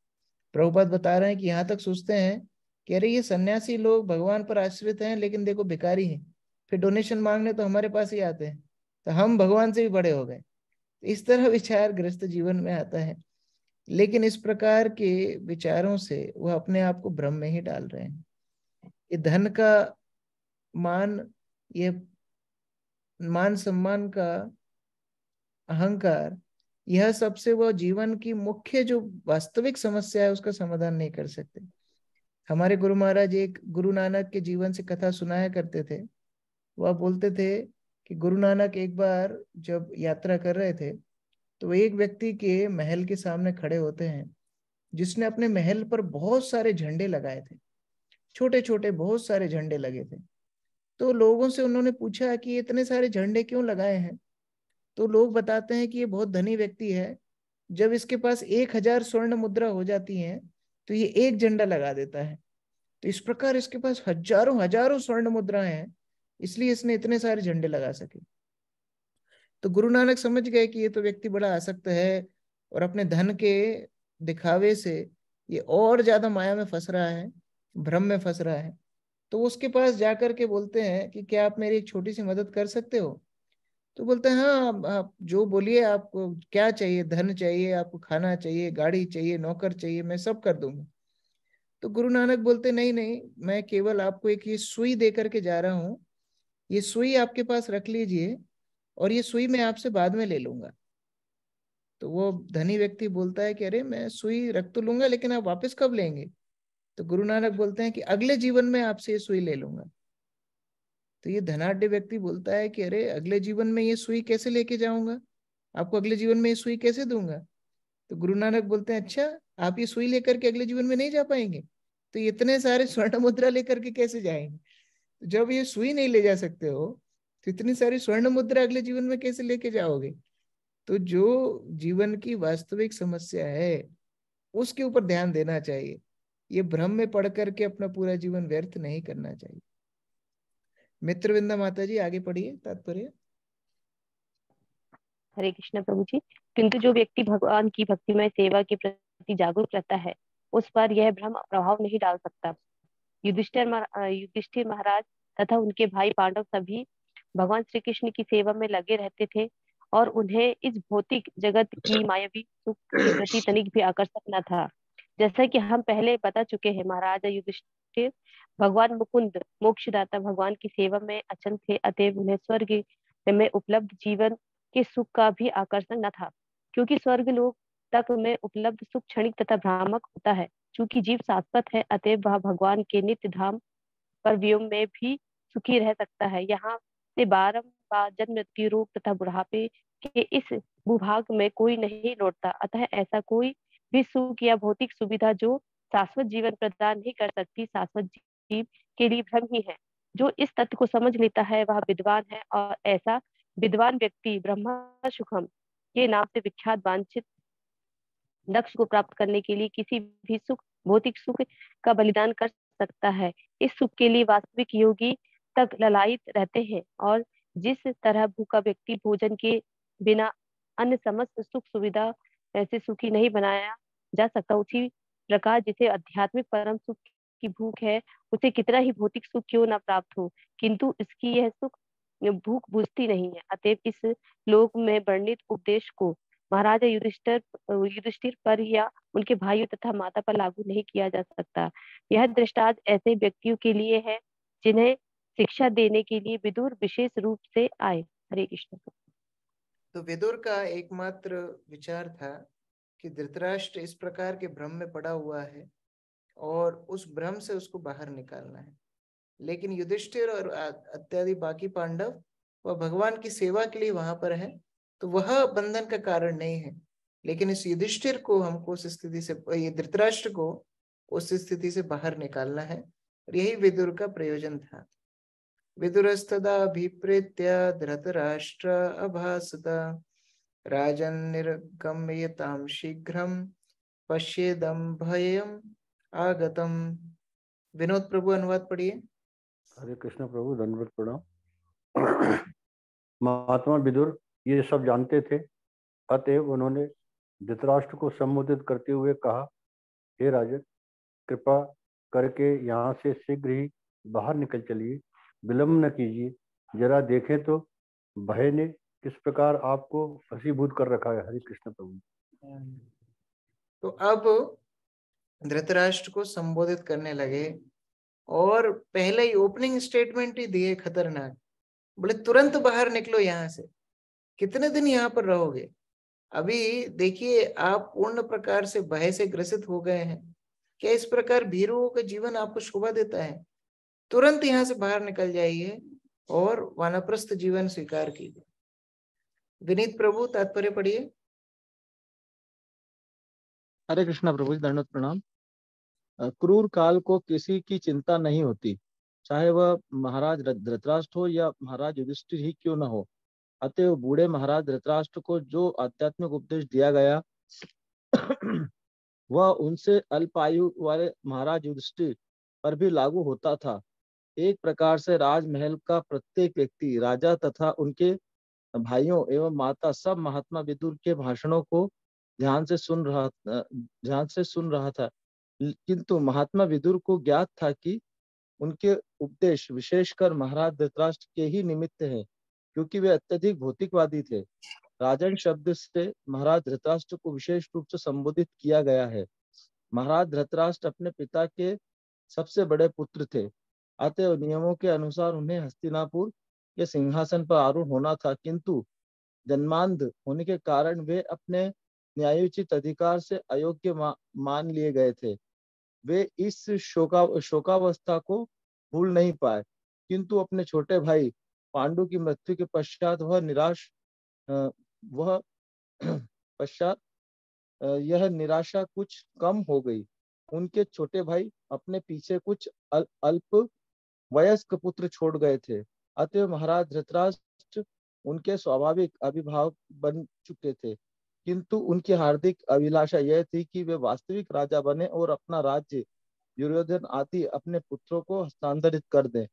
प्रभुपाद बता रहे हैं कि यहाँ तक सोचते हैं कि अरे ये सन्यासी लोग भगवान पर आश्रित हैं, लेकिन देखो भिखारी हैं, फिर डोनेशन मांगने तो हमारे पास ही आते हैं, तो हम भगवान से भी बड़े हो गए। इस तरह विचार गृहस्थ जीवन में आता है, लेकिन इस प्रकार के विचारों से वह अपने आप को भ्रम में ही डाल रहे हैं। ये धन का मान, ये मान सम्मान का अहंकार, यह सबसे वह जीवन की मुख्य जो वास्तविक समस्या है उसका समाधान नहीं कर सकते। हमारे गुरु महाराज एक गुरु नानक के जीवन से कथा सुनाया करते थे। वह बोलते थे कि गुरु नानक एक बार जब यात्रा कर रहे थे तो एक व्यक्ति के महल के सामने खड़े होते हैं जिसने अपने महल पर बहुत सारे झंडे लगाए थे, छोटे छोटे बहुत सारे झंडे लगे थे। तो लोगों से उन्होंने पूछा कि ये इतने सारे झंडे क्यों लगाए हैं? तो लोग बताते हैं कि ये बहुत धनी व्यक्ति है, जब इसके पास 1000 स्वर्ण मुद्रा हो जाती है तो ये एक झंडा लगा देता है। तो इस प्रकार इसके पास हजारों हजारों स्वर्ण मुद्राएं हैं, इसलिए इसने इतने सारे झंडे लगा सके। तो गुरु नानक समझ गए कि ये तो व्यक्ति बड़ा आसक्त है और अपने धन के दिखावे से ये और ज्यादा माया में फंस रहा है, भ्रम में फंस रहा है। तो उसके पास जाकर के बोलते हैं कि क्या आप मेरी एक छोटी सी मदद कर सकते हो? तो बोलते हैं हाँ, आप जो बोलिए, आपको क्या चाहिए? धन चाहिए, आपको खाना चाहिए, गाड़ी चाहिए, नौकर चाहिए, मैं सब कर दूंगा। तो गुरु नानक बोलते नहीं नहीं, मैं केवल आपको एक ये सुई दे करके जा रहा हूँ, ये सुई आपके पास रख लीजिए और ये सुई मैं आपसे बाद में ले लूंगा। तो वो धनी व्यक्ति बोलता है कि अरे मैं सुई रख तो लूंगा, लेकिन आप वापस कब लेंगे? तो गुरु नानक बोलते हैं कि अगले जीवन में आपसे ये सुई ले लूंगा। तो ये धनाढ्य व्यक्ति बोलता है कि अरे अगले जीवन में ये सुई कैसे लेके जाऊंगा, आपको अगले जीवन में ये सुई कैसे दूंगा? तो गुरु नानक बोलते हैं अच्छा, आप ये सुई लेकर के अगले जीवन में नहीं जा पाएंगे, तो इतने सारे स्वर्ण मुद्रा लेकर के कैसे जाएंगे? तो जब ये सुई नहीं ले जा सकते हो तो इतनी सारी स्वर्ण मुद्रा अगले जीवन में कैसे लेके जाओगे? तो जो जीवन की वास्तविक समस्या है उसके ऊपर ध्यान देना चाहिए, ये भ्रम में पड़ करके अपना पूरा जीवन व्यर्थ नहीं करना चाहिए। मित्रविंदा माता जी आगे पढ़िए तात्पर्य। हरे कृष्ण प्रभु जी। किंतु जो व्यक्ति भगवान की भक्तिमय सेवा के प्रति जागरूक रहता है उस पर यह भ्रम प्रभाव नहीं डाल सकता। युधिष्ठिर महाराज तथा उनके भाई पांडव सभी भगवान श्री कृष्ण की सेवा में लगे रहते थे और उन्हें इस भौतिक जगत की मायावी सुख के प्रति तनिक भी आकर्षण न था। जैसा कि हम पहले बता चुके हैं, महाराजा युधिष्ठिर भगवान मुकुंद मोक्षदाता भगवान की सेवा में अचल थे, अतएव उन्हें स्वर्ग में उपलब्ध जीवन के सुख का भी आकर्षण न था, क्योंकि स्वर्ग लोक तक में उपलब्ध सुख क्षणिक तथा भ्रामक होता है। चूंकि जीव शाश्वत है, अतएव वह भगवान के नित्य धाम पर व्योम में भी सुखी रह सकता है। यहाँ से बारंबार जन्म मृत्यु रोग तथा बुढ़ापे के इस भूभाग में कोई नहीं लौटता। अतः ऐसा कोई भी सुख या भौतिक सुविधा जो शाश्वत जीवन प्रदान नहीं कर सकती, शाश्वत जीव के लिए भ्रम ही है। जो इस तथ्य को समझ लेता है वह विद्वान है, और ऐसा विद्वान व्यक्ति ब्रह्म सुखम के नाम से विख्यात वांछित लक्ष्य को प्राप्त करने के लिए किसी भी सुख, भौतिक सुख का बलिदान कर सकता है। इस सुख के लिए वास्तविक योगी तक ललायित रहते हैं, और जिस तरह भूखा व्यक्ति भोजन के बिना अन्य समस्त सुख सुविधा ऐसे सुखी नहीं बनाया जा सकता, उसी प्रकार जिसे आध्यात्मिक परम सुख की भूख है, उसे कितना ही भौतिक सुख क्यों न प्राप्त हो, किंतु इसकी यह सुख भूख बुझती नहीं है। अतएव इस लोक में वर्णित उपदेश को महाराजा युधिष्ठिर पर या उनके भाइयों तथा माता पर लागू नहीं किया जा सकता। यह दृष्टांत ऐसे व्यक्तियों के लिए है जिन्हें शिक्षा देने के लिए विदुर विशेष रूप से आए। हरे कृष्ण। तो विदुर का एकमात्र विचार था कि धृतराष्ट्र इस प्रकार के भ्रम में पड़ा हुआ है और उस भ्रम से उसको बाहर निकालना है। लेकिन युधिष्ठिर और इत्यादि बाकी पांडव वह भगवान की सेवा के लिए वहां पर है, तो वह बंधन का कारण नहीं है। लेकिन इस युधिष्ठिर को हमको उस स्थिति से, ये धृतराष्ट्र को उस स्थिति से बाहर निकालना है, और यही विदुर का प्रयोजन था। विदुरस्तदाभिप्रेत्य धृतराष्ट्र अभासत राजन निर्गम्यतां शीघ्रं पश्येदं भयम् आगतम। विनोद प्रभु अनुवाद पढ़िए। हरे कृष्ण प्रभु, दंडवत प्रणाम। महात्मा विदुर ये सब जानते थे, अतएव उन्होंने धृतराष्ट्र को संबोधित करते हुए कहा, हे राजन, कृपा करके यहाँ से शीघ्र ही बाहर निकल चलिए, विलंब न कीजिए। जरा देखें तो भय ने किस प्रकार आपको फसीभूत कर रखा है। हरे कृष्ण प्रभु। तो अब धृतराष्ट्र को संबोधित करने लगे और पहले ही ओपनिंग स्टेटमेंट ही दिए खतरनाक, बोले तुरंत बाहर निकलो यहाँ से, कितने दिन यहाँ पर रहोगे? अभी देखिए आप पूर्ण प्रकार से भय से ग्रसित हो गए हैं। क्या इस प्रकार भीरुओं का जीवन आपको शोभा देता है? तुरंत यहाँ से बाहर निकल जाइए और वानप्रस्थ जीवन स्वीकार कीजिए। विनीत प्रभु तात्पर्य पढ़िए। हरे कृष्णा प्रभु जी, दंडवत प्रणाम। क्रूर काल को किसी की चिंता नहीं होती, चाहे वह महाराज धृतराष्ट्र हो या महाराज युधिष्ठिर ही क्यों न हो। अतएव बूढ़े महाराज धृतराष्ट्र को जो आध्यात्मिक उपदेश दिया गया वह उनसे अल्पायु वाले महाराज युधिष्ठिर पर भी लागू होता था। एक प्रकार से राजमहल का प्रत्येक व्यक्ति, राजा तथा उनके भाइयों एवं माता, सब महात्मा विदुर के भाषणों को ध्यान से सुन रहा था। किंतु महात्मा विदुर को ज्ञात था कि उनके उपदेश विशेषकर महाराज धृतराष्ट्र के ही निमित्त है, क्योंकि वे अत्यधिक भौतिकवादी थे। राजन शब्द से महाराज धृतराष्ट्र को विशेष रूप से संबोधित किया गया है। महाराज धृतराष्ट्र अपने पिता के सबसे बड़े पुत्र थे, अतएव नियमों के अनुसार उन्हें हस्तिनापुर के सिंहासन पर आरूढ़ होना था, किंतु जन्मांध होने के कारण वे अपने न्यायोचित अधिकार से अयोग्य मान लिए गए थे। वे इस शोकावस्था को भूल नहीं पाए, किंतु अपने छोटे भाई पांडु की मृत्यु के पश्चात यह निराशा कुछ कम हो गई। उनके छोटे भाई अपने पीछे कुछ अल्प वयस्क पुत्र छोड़ गए थे, अतः महाराज धृतराष्ट्र उनके स्वाभाविक अभिभावक बन चुके थे, किंतु उनकी हार्दिक अभिलाषा यह थी कि वे वास्तविक राजा बने और अपना राज्य दुर्योधन आदि अपने पुत्रों को हस्तांतरित कर दें।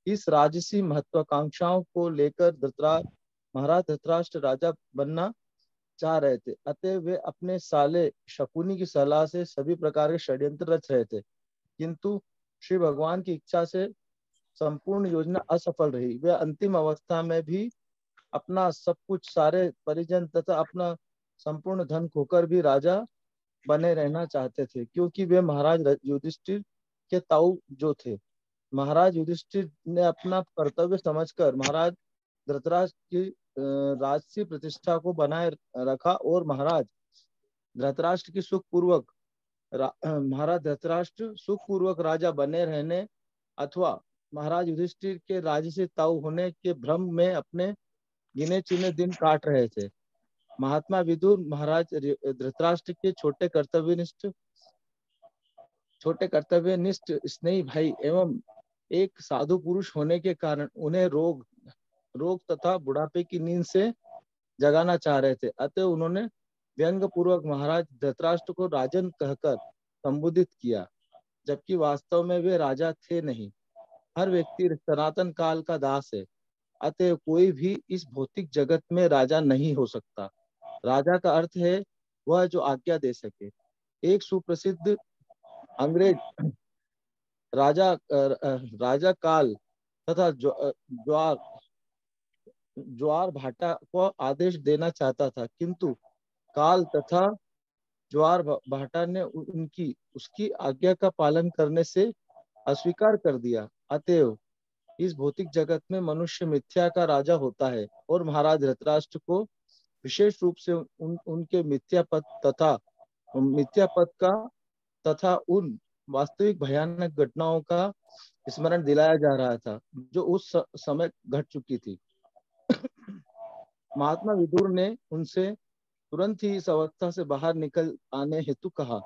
इस राजसी महत्वाकांक्षाओं को लेकर महाराज धृतराष्ट्र राजा बनना चाह रहे थे, अतः वे अपने साले शकुनी की सलाह से सभी प्रकार के षड्यंत्र रच रहे थे, किंतु श्री भगवान की इच्छा से संपूर्ण योजना असफल रही। वे अंतिम अवस्था में भी अपना सब कुछ, सारे परिजन तथा अपना संपूर्ण धन खोकर भी राजा बने रहना चाहते थे, क्योंकि वे महाराज युधिष्ठिर के ताऊ जो थे। महाराज युधिष्ठिर ने अपना कर्तव्य समझकर महाराज धृतराष्ट्र की राजसी प्रतिष्ठा को बनाए रखा और महाराज धृतराष्ट्र सुखपूर्वक राजा बने रहने अथवा महाराज युधिष्ठिर के राजसी ताऊ होने के भ्रम में अपने गिने चुने दिन काट रहे थे। महात्मा विदुर महाराज धृतराष्ट्र के छोटे कर्तव्यनिष्ठ स्नेही भाई एवं एक साधु पुरुष होने के कारण उन्हें रोग तथा बुढ़ापे की नींद से जगाना चाह रहे थे, अतः उन्होंने व्यंग पूर्वक महाराज धृतराष्ट्र को राजन कहकर संबोधित किया, जबकि वास्तव में वे राजा थे नहीं। हर व्यक्ति सनातन काल का दास है, अतः कोई भी इस भौतिक जगत में राजा नहीं हो सकता। राजा का अर्थ है वह जो आज्ञा दे सके। एक सुप्रसिद्ध अंग्रेज राजा काल तथा ज्वार भाटा को आदेश देना चाहता था, किंतु काल तथा ज्वार भाटा ने उसकी आज्ञा का पालन करने से अस्वीकार कर दिया। अतएव इस भौतिक जगत में मनुष्य मिथ्या का राजा होता है और महाराज धृतराष्ट्र को विशेष रूप से उनके मिथ्या पद का तथा उन वास्तविक भयानक घटनाओं का स्मरण दिलाया जा रहा था जो उस समय घट चुकी थी। महात्मा विदुर ने उनसे तुरंत ही इस अवस्था से बाहर निकल आने हेतु कहा।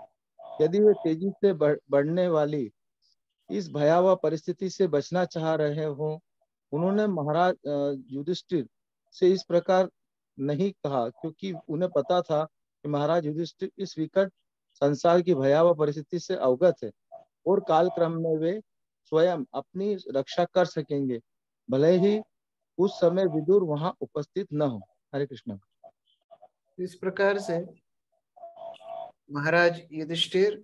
यदि वे तेजी से बढ़ने वाली इस भयावह परिस्थिति से बचना चाह रहे हो, उन्होंने महाराज युधिष्ठिर से इस प्रकार नहीं कहा, क्योंकि उन्हें पता था कि महाराज युधिष्ठिर इस विकट संसार की भयावह परिस्थिति से अवगत है और कालक्रम में वे स्वयं अपनी रक्षा कर सकेंगे, भले ही उस समय विदुर वहां उपस्थित न हो। हरे कृष्ण। इस प्रकार से महाराज युधिष्ठिर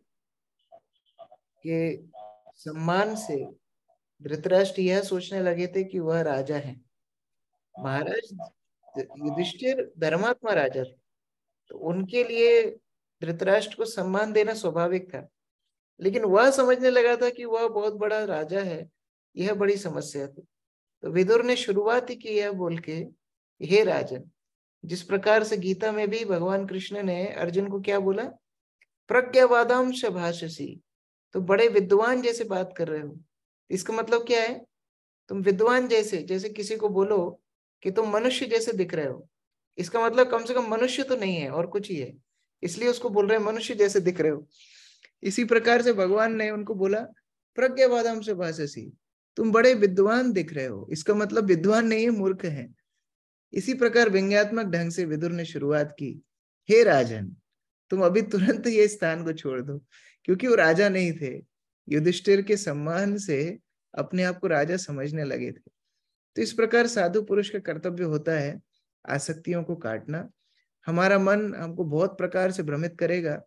के सम्मान से धृतराष्ट्र यह सोचने लगे थे कि वह राजा है। महाराज युधिष्ठिर धर्मात्मा राजा थे, तो उनके लिए धृतराष्ट्र को सम्मान देना स्वाभाविक था, लेकिन वह समझने लगा था कि वह बहुत बड़ा राजा है, यह बड़ी समस्या थी। तो विदुर ने शुरुआत ही की यह बोल के, हे राजन, जिस प्रकार से गीता में भी भगवान कृष्ण ने अर्जुन को क्या बोला, प्रज्ञावादाम भाषसी, तो बड़े विद्वान जैसे बात कर रहे हो। इसका मतलब क्या है, तुम विद्वान जैसे किसी को बोलो कि तुम मनुष्य जैसे दिख रहे हो, इसका मतलब कम से कम मनुष्य तो नहीं है और कुछ ही है। इसलिए उसको बोल रहे हैं मनुष्य जैसे दिख रहे हो। इसी प्रकार से भगवान ने उनको बोला प्रज्ञावादाम से भाषसी, तुम बड़े विद्वान दिख रहे हो। इसका मतलब विद्वान नहीं है, मूर्ख है। इसी प्रकार व्यंग्यात्मक ढंग से विदुर ने शुरुआत की, हे राजन, तुम अभी तुरंत ये स्थान को छोड़ दो, क्योंकि वो राजा नहीं थे। युधिष्ठिर के सम्मान से अपने आप को राजा समझने लगे थे। तो इस प्रकार साधु पुरुष का कर्तव्य होता है आसक्तियों को काटना। हमारा मन हमको बहुत प्रकार से भ्रमित करेगा,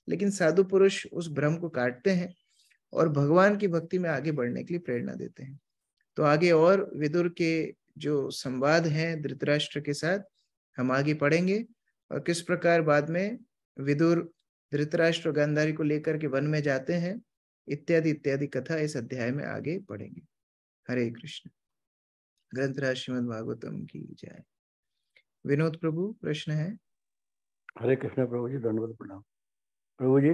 लेकिन साधु पुरुष उस भ्रम को काटते हैं और भगवान की भक्ति में आगे बढ़ने के लिए प्रेरणा देते हैं। तो आगे और विदुर के जो संवाद हैं धृतराष्ट्र के साथ हम आगे पढ़ेंगे, और किस प्रकार बाद में विदुर धृतराष्ट्र गांधारी को लेकर के वन में जाते हैं, इत्यादि इत्यादि कथा इस अध्याय में आगे पढ़ेंगे। हरे कृष्ण। ग्रंथराज श्रीमद् भागवतम की जय। विनोद प्रभु प्रश्न है। हरे कृष्ण प्रभु जी, दंडवत प्रणाम। प्रभु जी,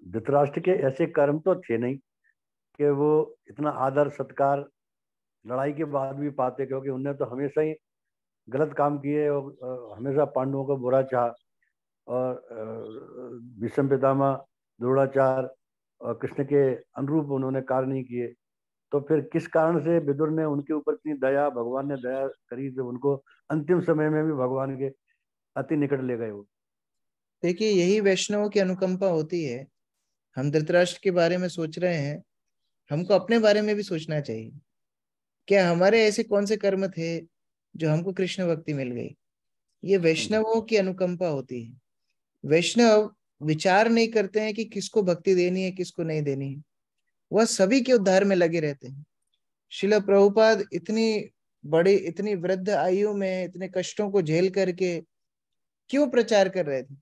धृतराष्ट्र के ऐसे कर्म तो थे नहीं कि वो इतना आदर सत्कार लड़ाई के बाद भी पाते, क्योंकि उनने तो हमेशा ही गलत काम किए और हमेशा पांडवों को बुरा चाहा, और भीष्म पितामह, द्रोणाचार्य और कृष्ण के अनुरूप उन्होंने कार्य नहीं किए। तो फिर किस कारण से विदुर ने उनके ऊपर इतनी दया, भगवान ने दया करी तो उनको अंतिम समय में भी भगवान के अति निकट ले गए वो? देखिए, यही वैष्णवों की अनुकंपा होती है। हम धृतराष्ट्र के बारे में सोच रहे हैं, हमको अपने बारे में भी सोचना चाहिए। क्या हमारे ऐसे कौन से कर्म थे जो हमको कृष्ण भक्ति मिल गई? ये वैष्णवों की अनुकंपा होती है। वैष्णव विचार नहीं करते हैं कि किसको भक्ति देनी है, किसको नहीं देनी है। वह सभी के उद्धार में लगे रहते हैं। श्रील प्रभुपाद इतनी वृद्ध आयु में इतने कष्टों को झेल करके क्यों प्रचार कर रहे थे?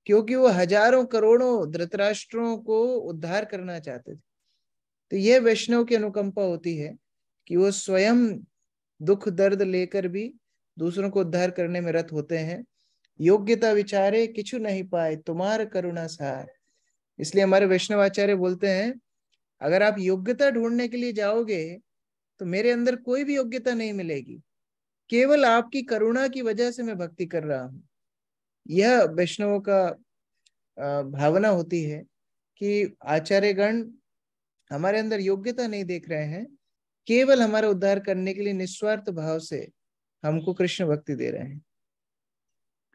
क्योंकि वो हजारों करोड़ों धृतराष्ट्रों को उद्धार करना चाहते थे। तो यह वैष्णव की अनुकंपा होती है कि वो स्वयं दुख दर्द लेकर भी दूसरों को उद्धार करने में रत होते हैं। योग्यता विचारे किछु नहीं पाए, तुम्हार करुणा सार। इसलिए हमारे वैष्णव आचार्य बोलते हैं, अगर आप योग्यता ढूंढने के लिए जाओगे तो मेरे अंदर कोई भी योग्यता नहीं मिलेगी, केवल आपकी करुणा की वजह से मैं भक्ति कर रहा हूं। यह वैष्णवों का भावना होती है कि आचार्यगण हमारे अंदर योग्यता नहीं देख रहे हैं, केवल हमारा उद्धार करने के लिए निस्वार्थ भाव से हमको कृष्ण भक्ति दे रहे हैं।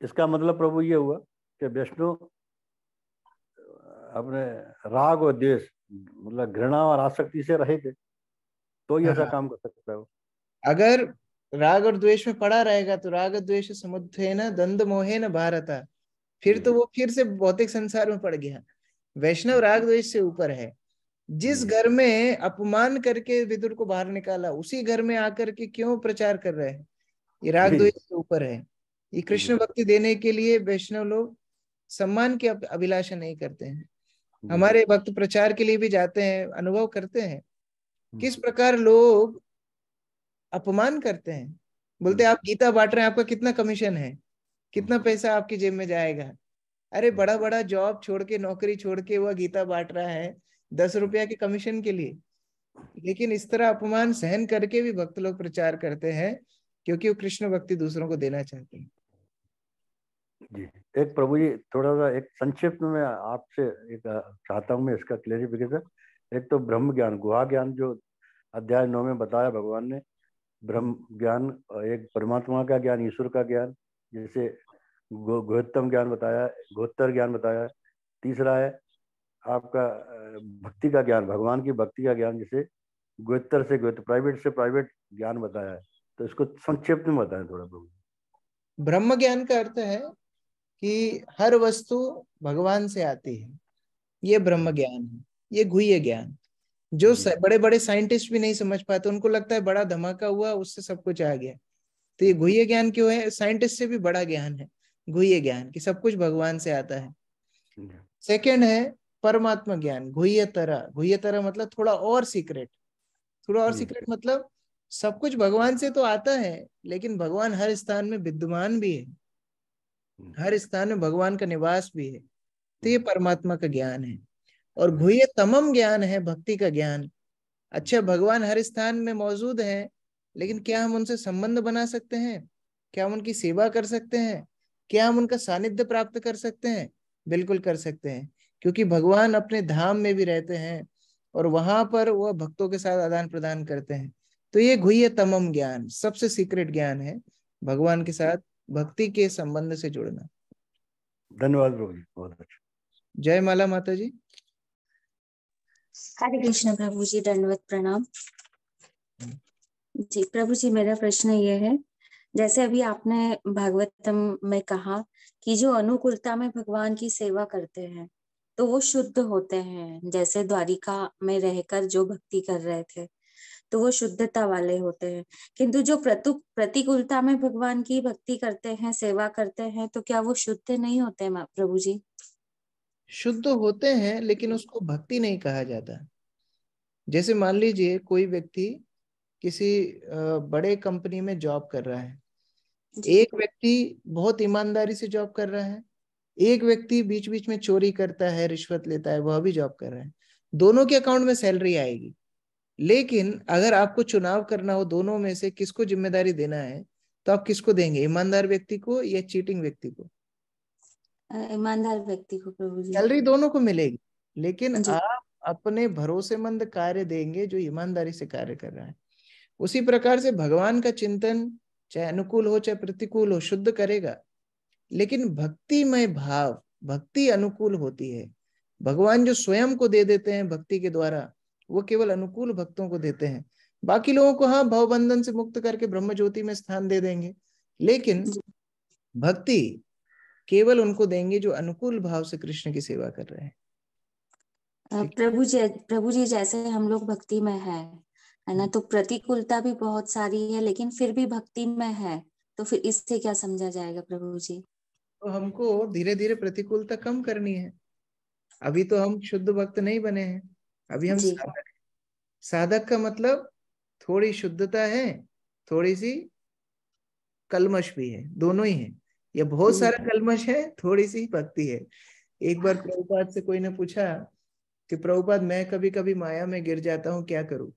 इसका मतलब प्रभु ये हुआ कि वैष्णव अपने राग और द्वेष, मतलब घृणा और आसक्ति से रहे थे, तो ये ऐसा काम कर सकता है। अगर राग और द्वेष में पड़ा रहेगा तो राग द्वेष समुत्थेन द्वंद्व मोहेन भारत, फिर तो वो फिर से भौतिक संसार में पड़ गया। वैष्णव राग द्वेष से ऊपर है। जिस घर में अपमान करके विदुर को बाहर निकाला, उसी घर में आकर के क्यों प्रचार कर रहे हैं? ये राग द्वेष से ऊपर है। ये कृष्ण भक्ति देने के लिए वैष्णव लोग सम्मान की अभिलाषा नहीं करते हैं। हमारे भक्त प्रचार के लिए भी जाते हैं, अनुभव करते हैं किस प्रकार लोग अपमान करते हैं। बोलते हैं आप गीता बांट रहे हैं, आपका कितना कमीशन है, कितना पैसा आपकी जेब में जाएगा? अरे बड़ा बड़ा जॉब छोड़ के, नौकरी छोड़ के वह गीता बांट रहा है 10 रुपया के कमीशन के लिए। लेकिन इस तरह अपमान सहन करके भी भक्त लोग प्रचार करते हैं, क्योंकि वो कृष्ण भक्ति दूसरों को देना चाहते हैं। जी, एक प्रभु जी थोड़ा सा एक संक्षिप्त में आपसे एक चाहता हूँ मैं इसका क्लेरिफिकेशन। एक तो ब्रह्म ज्ञान, गुहा ज्ञान जो अध्याय 9 में बताया भगवान ने, ब्रह्म ज्ञान, एक परमात्मा का ज्ञान, ईश्वर का ज्ञान, जैसे गोत्तम ज्ञान बताया, गोत्तर ज्ञान बताया। तीसरा है आपका भक्ति का ज्ञान, भगवान की भक्ति का ज्ञान, जैसे गोत्तर से गोत्र, प्राइवेट से प्राइवेट ज्ञान बताया है। तो इसको संक्षिप्त में बताएं थोड़ा प्रभु। ब्रह्म ज्ञान का अर्थ है कि हर वस्तु भगवान से आती है, ये ब्रह्म ज्ञान है। ये गुह्य ज्ञान जो बड़े बड़े साइंटिस्ट भी नहीं समझ पाते, उनको लगता है बड़ा धमाका हुआ उससे सब कुछ आ गया। तो ये गुह्य ज्ञान क्यों है? साइंटिस्ट से भी बड़ा ज्ञान है गुह्य ज्ञान, कि सब कुछ भगवान से आता है। सेकंड है परमात्मा ज्ञान, गुह्यतरा मतलब थोड़ा और सीक्रेट। थोड़ा और सीक्रेट मतलब सब कुछ भगवान से तो आता है, लेकिन भगवान हर स्थान में विद्यमान भी है, हर स्थान में भगवान का निवास भी है। तो ये परमात्मा का ज्ञान है। और गुह्यतमम ज्ञान है भक्ति का ज्ञान। अच्छा, भगवान हर स्थान में मौजूद है, लेकिन क्या हम उनसे संबंध बना सकते हैं? क्या हम उनकी सेवा कर सकते हैं? क्या हम उनका सानिध्य प्राप्त कर सकते हैं? बिल्कुल कर सकते हैं, क्योंकि भगवान अपने धाम में भी रहते हैं और वहां पर वह भक्तों के साथ आदान प्रदान करते हैं। तो ये गुह्य तमम ज्ञान, सबसे सीक्रेट ज्ञान है, भगवान के साथ भक्ति के संबंध से जुड़ना। धन्यवाद प्रभु जी, बहुत अच्छा। जय माला माता जी। हरे कृष्ण प्रभु जी, दंडवत प्रणाम जी। प्रभु जी, मेरा प्रश्न ये है, जैसे अभी आपने भागवतम में कहा कि जो अनुकूलता में भगवान की सेवा करते हैं तो वो शुद्ध होते हैं, जैसे द्वारिका में रहकर जो भक्ति कर रहे थे तो वो शुद्धता वाले होते हैं, किंतु जो प्रतिकूलता में भगवान की भक्ति करते हैं, सेवा करते हैं, तो क्या वो शुद्ध नहीं होते प्रभु जी? शुद्ध होते हैं, लेकिन उसको भक्ति नहीं कहा जाता। जैसे मान लीजिए कोई व्यक्ति किसी बड़े कंपनी में जॉब कर रहा है, एक व्यक्ति बहुत ईमानदारी से जॉब कर रहा है, एक व्यक्ति बीच बीच में चोरी करता है, रिश्वत लेता है, वह भी जॉब कर रहा है। दोनों के अकाउंट में सैलरी आएगी, लेकिन अगर आपको चुनाव करना हो दोनों में से किसको जिम्मेदारी देना है, तो आप किसको देंगे, ईमानदार व्यक्ति को या चीटिंग व्यक्ति को? ईमानदार व्यक्ति को प्रभु जी। सैलरी दोनों को मिलेगी, लेकिन आप अपने भरोसेमंद कार्य देंगे जो ईमानदारी से कार्य कर रहा है। उसी प्रकार से भगवान का चिंतन चाहे अनुकूल हो चाहे प्रतिकूल हो, शुद्ध करेगा। लेकिन भक्तिमय भाव, भक्ति अनुकूल होती है। भगवान जो स्वयं को दे देते हैं भक्ति के द्वारा, वो केवल अनुकूल भक्तों को देते हैं। बाकी लोगों को हाँ भवबंधन से मुक्त करके ब्रह्म ज्योति में स्थान दे देंगे, लेकिन भक्ति केवल उनको देंगे जो अनुकूल भाव से कृष्ण की सेवा कर रहे हैं। प्रभु जी जैसे हम लोग भक्ति में है ना, तो प्रतिकूलता भी बहुत सारी है, लेकिन फिर भी भक्ति में है, तो फिर इससे क्या समझा जाएगा प्रभु जी? तो हमको धीरे धीरे प्रतिकूलता कम करनी है। अभी तो हम शुद्ध भक्त नहीं बने हैं, अभी हम साधक हैं। साधक का मतलब थोड़ी शुद्धता है, थोड़ी सी कलमश भी है, दोनों ही है। या बहुत सारा कलमश है, थोड़ी सी भक्ति है। एक बार प्रभुपाद से कोई ने पूछा कि प्रभुपाद मैं कभी कभी माया में गिर जाता हूँ, क्या करूं?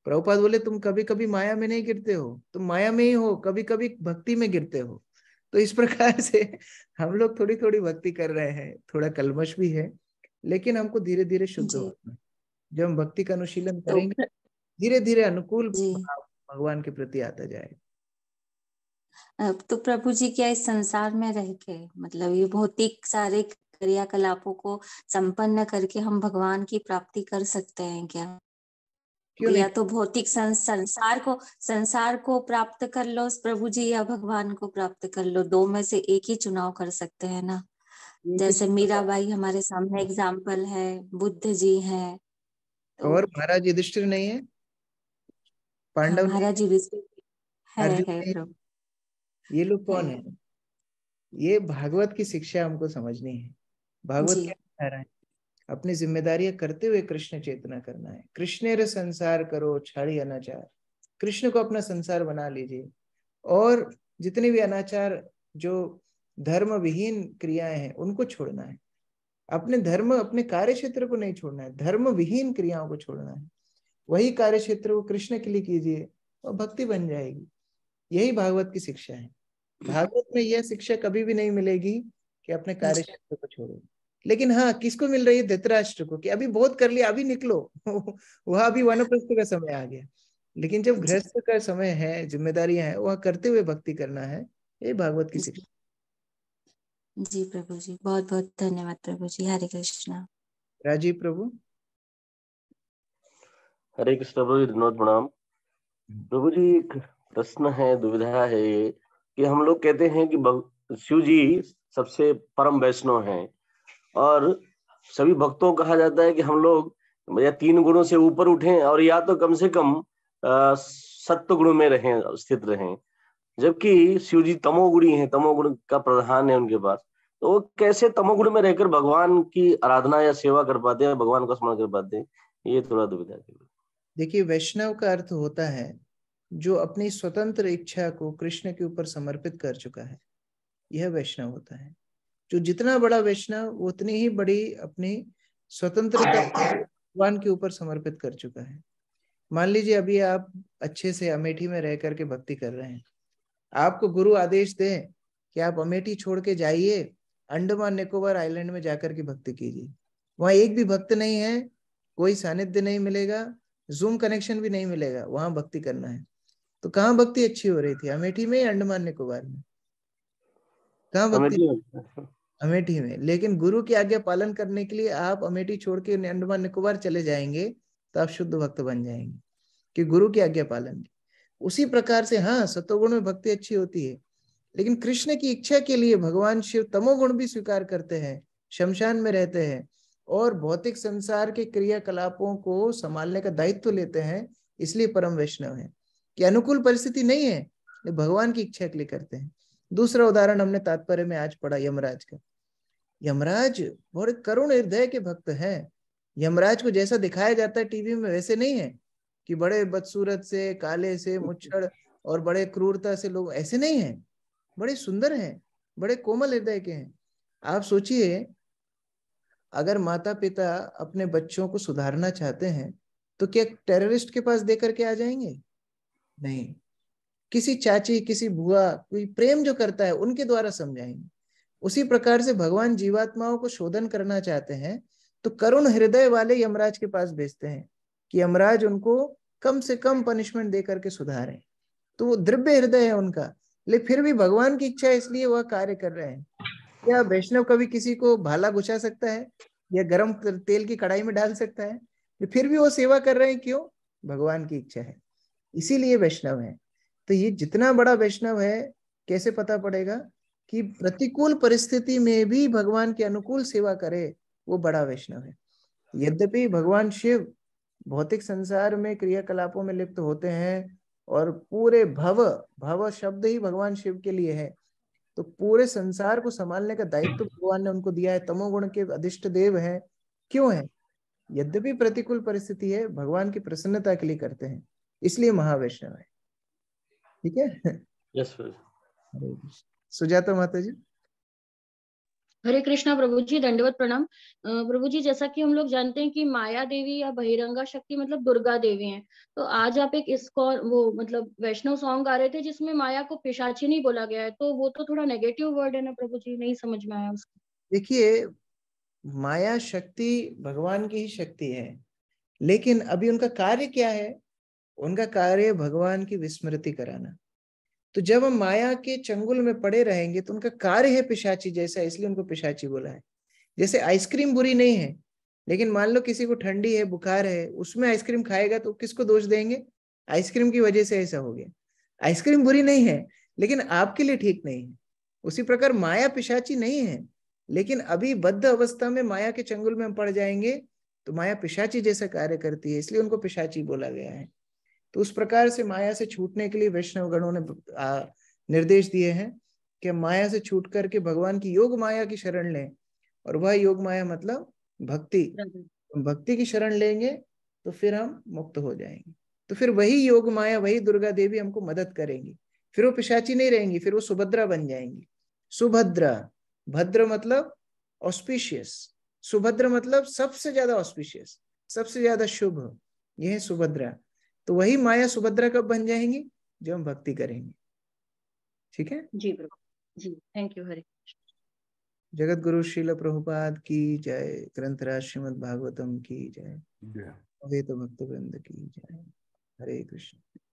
प्रभुपाद बोले तुम कभी कभी माया में नहीं गिरते हो, तुम माया में ही हो, कभी कभी भक्ति में गिरते हो। तो इस प्रकार से हम लोग थोड़ी थोड़ी भक्ति कर रहे हैं, थोड़ा कलमश भी है, लेकिन हमको धीरे धीरे शुद्ध होना है। जब हम भक्ति का अनुशीलन करेंगे, धीरे धीरे अनुकूल भगवान के प्रति आता जाएगा। तो प्रभु जी, क्या इस संसार में रह के, मतलब ये भौतिक सारे क्रियाकलापों को संपन्न करके हम भगवान की प्राप्ति कर सकते हैं क्या? या तो भौतिक संसार को प्राप्त कर लो प्रभु जी, या भगवान को प्राप्त कर लो, दो में से एक ही चुनाव कर सकते हैं ना। जैसे मीराबाई हमारे सामने एग्जाम्पल है, बुद्ध जी हैं, तो और महाराज युधिष्ठिर नहीं है, पांडव महाराज युधिष्ठिर है प्रभु। ये लोग कौन है? ये भागवत की शिक्षा हमको समझनी है। भागवत क्या कह रहा है? अपनी जिम्मेदारियां करते हुए कृष्ण चेतना करना है। कृष्णेर संसार करो छाड़ी अनाचार, कृष्ण को अपना संसार बना लीजिए, और जितने भी अनाचार जो धर्म विहीन क्रियाएं हैं उनको छोड़ना है। अपने धर्म, अपने कार्य क्षेत्र को नहीं छोड़ना है, धर्म विहीन क्रियाओं को छोड़ना है। वही कार्य क्षेत्र को कृष्ण के लिए कीजिए और भक्ति बन जाएगी। यही भागवत की शिक्षा है। भागवत में यह शिक्षा कभी भी नहीं मिलेगी कि अपने कार्य क्षेत्र को छोड़ो। लेकिन हाँ, किसको मिल रही है? धृतराष्ट्र को, कि अभी बहुत कर लिया, अभी निकलो वह अभी वानप्रस्थ का समय आ गया। लेकिन जब गृहस्थ का समय है, जिम्मेदारियां हैं, वह करते हुए भक्ति करना है। ये भागवत की शिक्षा। जी प्रभु जी, बहुत बहुत धन्यवाद प्रभु जी। हरे कृष्णा। राजीव प्रभु। हरे कृष्ण प्रभु जी, धन्यवाद प्रणाम। प्रभु जी, एक प्रश्न है, दुविधा है ये कि हम लोग कहते हैं कि शिव जी सबसे परम वैष्णव हैं, और सभी भक्तों को कहा जाता है कि हम लोग या 3 गुणों से ऊपर उठें, और या तो कम से कम सत्व गुण में रहें, स्थित रहें, जबकि शिव जी तमोगुणी हैं, तमोगुण का प्रधान है उनके पास। तो वो कैसे तमोगुण में रहकर भगवान की आराधना या सेवा कर पाते हैं, भगवान का स्मरण कर पाते हैं? ये थोड़ा दुविधा है। देखिए, वैष्णव का अर्थ होता है जो अपनी स्वतंत्र इच्छा को कृष्ण के ऊपर समर्पित कर चुका है, यह वैष्णव होता है। जो जितना बड़ा वैष्णव, उतनी ही बड़ी अपनी स्वतंत्रता भगवान के ऊपर समर्पित कर चुका है। मान लीजिए अभी आप अच्छे से अमेठी में रह करके भक्ति कर रहे हैं, आपको गुरु आदेश दे कि आप अमेठी छोड़ के जाइए, अंडमान निकोबार आइलैंड में जाकर के भक्ति कीजिए। वहां एक भी भक्त नहीं है, कोई सानिध्य नहीं मिलेगा, जूम कनेक्शन भी नहीं मिलेगा, वहां भक्ति करना है। तो कहाँ भक्ति अच्छी हो रही थी? अमेठी में या अंडमान निकोबार में? कहाँ भक्ति? अमेठी में। लेकिन गुरु की आज्ञा पालन करने के लिए आप अमेठी छोड़ के अंडमान निकोबार चले जाएंगे तो आप शुद्ध भक्त बन जाएंगे, कि गुरु की आज्ञा पालन की। उसी प्रकार से हाँ, सतोगुण में भक्ति अच्छी होती है, लेकिन कृष्ण की इच्छा के लिए भगवान शिव तमोगुण भी स्वीकार करते हैं, शमशान में रहते हैं और भौतिक संसार के क्रियाकलापों को संभालने का दायित्व लेते हैं, इसलिए परम वैष्णव है। कि अनुकूल परिस्थिति नहीं है, भगवान की इच्छा के लिए करते हैं। दूसरा उदाहरण हमने तात्पर्य में आज पढ़ा यमराज का। यमराज बड़े करुण हृदय के भक्त हैं। यमराज को जैसा दिखाया जाता है टीवी में वैसे नहीं है कि बड़े बदसूरत से, काले से, मुच्छड़ और बड़े क्रूरता से लोग, ऐसे नहीं है। बड़े सुंदर हैं, बड़े कोमल हृदय के हैं। आप सोचिए, अगर माता पिता अपने बच्चों को सुधारना चाहते हैं तो क्या टेररिस्ट के पास देकर के आ जाएंगे? नहीं। किसी चाची, किसी बुआ, कोई प्रेम जो करता है उनके द्वारा समझाएंगे। उसी प्रकार से भगवान जीवात्माओं को शोधन करना चाहते हैं तो करुण हृदय वाले यमराज के पास भेजते हैं कि यमराज उनको कम से कम पनिशमेंट दे करके सुधारें। तो वो द्रव्य हृदय है उनका, लेकिन फिर भी भगवान की इच्छा है इसलिए वह कार्य कर रहे हैं। क्या वैष्णव कभी किसी को भाला घुसा सकता है या गर्म तेल की कढ़ाई में डाल सकता है? फिर भी वो सेवा कर रहे हैं, क्यों? भगवान की इच्छा है, इसीलिए वैष्णव है। तो ये जितना बड़ा वैष्णव है, कैसे पता पड़ेगा कि प्रतिकूल परिस्थिति में भी भगवान के अनुकूल सेवा करे, वो बड़ा वैष्णव है। यद्यपि भगवान शिव भौतिक संसार में क्रियाकलापों में लिप्त होते हैं और पूरे भव शब्द ही भगवान शिव के लिए है, तो पूरे संसार को संभालने का दायित्व भगवान ने उनको दिया है। तमोगुण के अधिष्ट देव हैं, क्यों है? यद्यपि प्रतिकूल परिस्थिति है, भगवान की प्रसन्नता के लिए करते हैं, इसलिए महावैष्णव है। ठीक है। यस सुजाता माता जी। हरे कृष्णा प्रभु जी, दंडवत प्रणाम। प्रभु जी, जैसा कि हम लोग जानते हैं कि माया देवी या बहिरंगा शक्ति मतलब दुर्गा देवी हैं, तो आज आप एक वो मतलब वैष्णव सॉन्ग गा रहे थे जिसमें माया को पिशाचिनी बोला गया है, तो वो तो थोड़ा नेगेटिव वर्ड है ना प्रभु जी, नहीं समझ में आया उसको। देखिए, माया शक्ति भगवान की ही शक्ति है, लेकिन अभी उनका कार्य क्या है? उनका कार्य भगवान की विस्मृति कराना। तो जब हम माया के चंगुल में पड़े रहेंगे तो उनका कार्य है पिशाची जैसा, इसलिए उनको पिशाची बोला है। जैसे आइसक्रीम बुरी नहीं है, लेकिन मान लो किसी को ठंडी है, बुखार है, उसमें आइसक्रीम खाएगा तो किसको दोष देंगे? आइसक्रीम की वजह से ऐसा हो गया। आइसक्रीम बुरी नहीं है, लेकिन आपके लिए ठीक नहीं है। उसी प्रकार माया पिशाची नहीं है, लेकिन अभी बद्ध अवस्था में माया के चंगुल में हम पड़ जाएंगे तो माया पिशाची जैसा कार्य करती है, इसलिए उनको पिशाची बोला गया है। तो उस प्रकार से माया से छूटने के लिए वैष्णव गणों ने निर्देश दिए हैं कि माया से छूट करके भगवान की योग माया की शरण लें, और वह योग माया मतलब भक्ति। भक्ति की शरण लेंगे तो फिर हम मुक्त हो जाएंगे। तो फिर वही योग माया, वही दुर्गा देवी हमको मदद करेंगी, फिर वो पिशाची नहीं रहेंगी, फिर वो सुभद्रा बन जाएंगी। सुभद्रा, भद्र मतलब ऑस्पिशियस, सुभद्र मतलब सबसे ज्यादा ऑस्पिशियस, सबसे ज्यादा शुभ, यह है सुभद्रा। तो वही माया सुभद्रा कब बन जाएंगी? जब हम भक्ति करेंगे। ठीक है जी प्रभु जी, थैंक यू। हरे जगत गुरु श्रील प्रभुपाद की जय, ग्रंथराज श्रीमद् भागवतम की जय, अद्वैत भक्त वृंद की जय। हरे कृष्ण।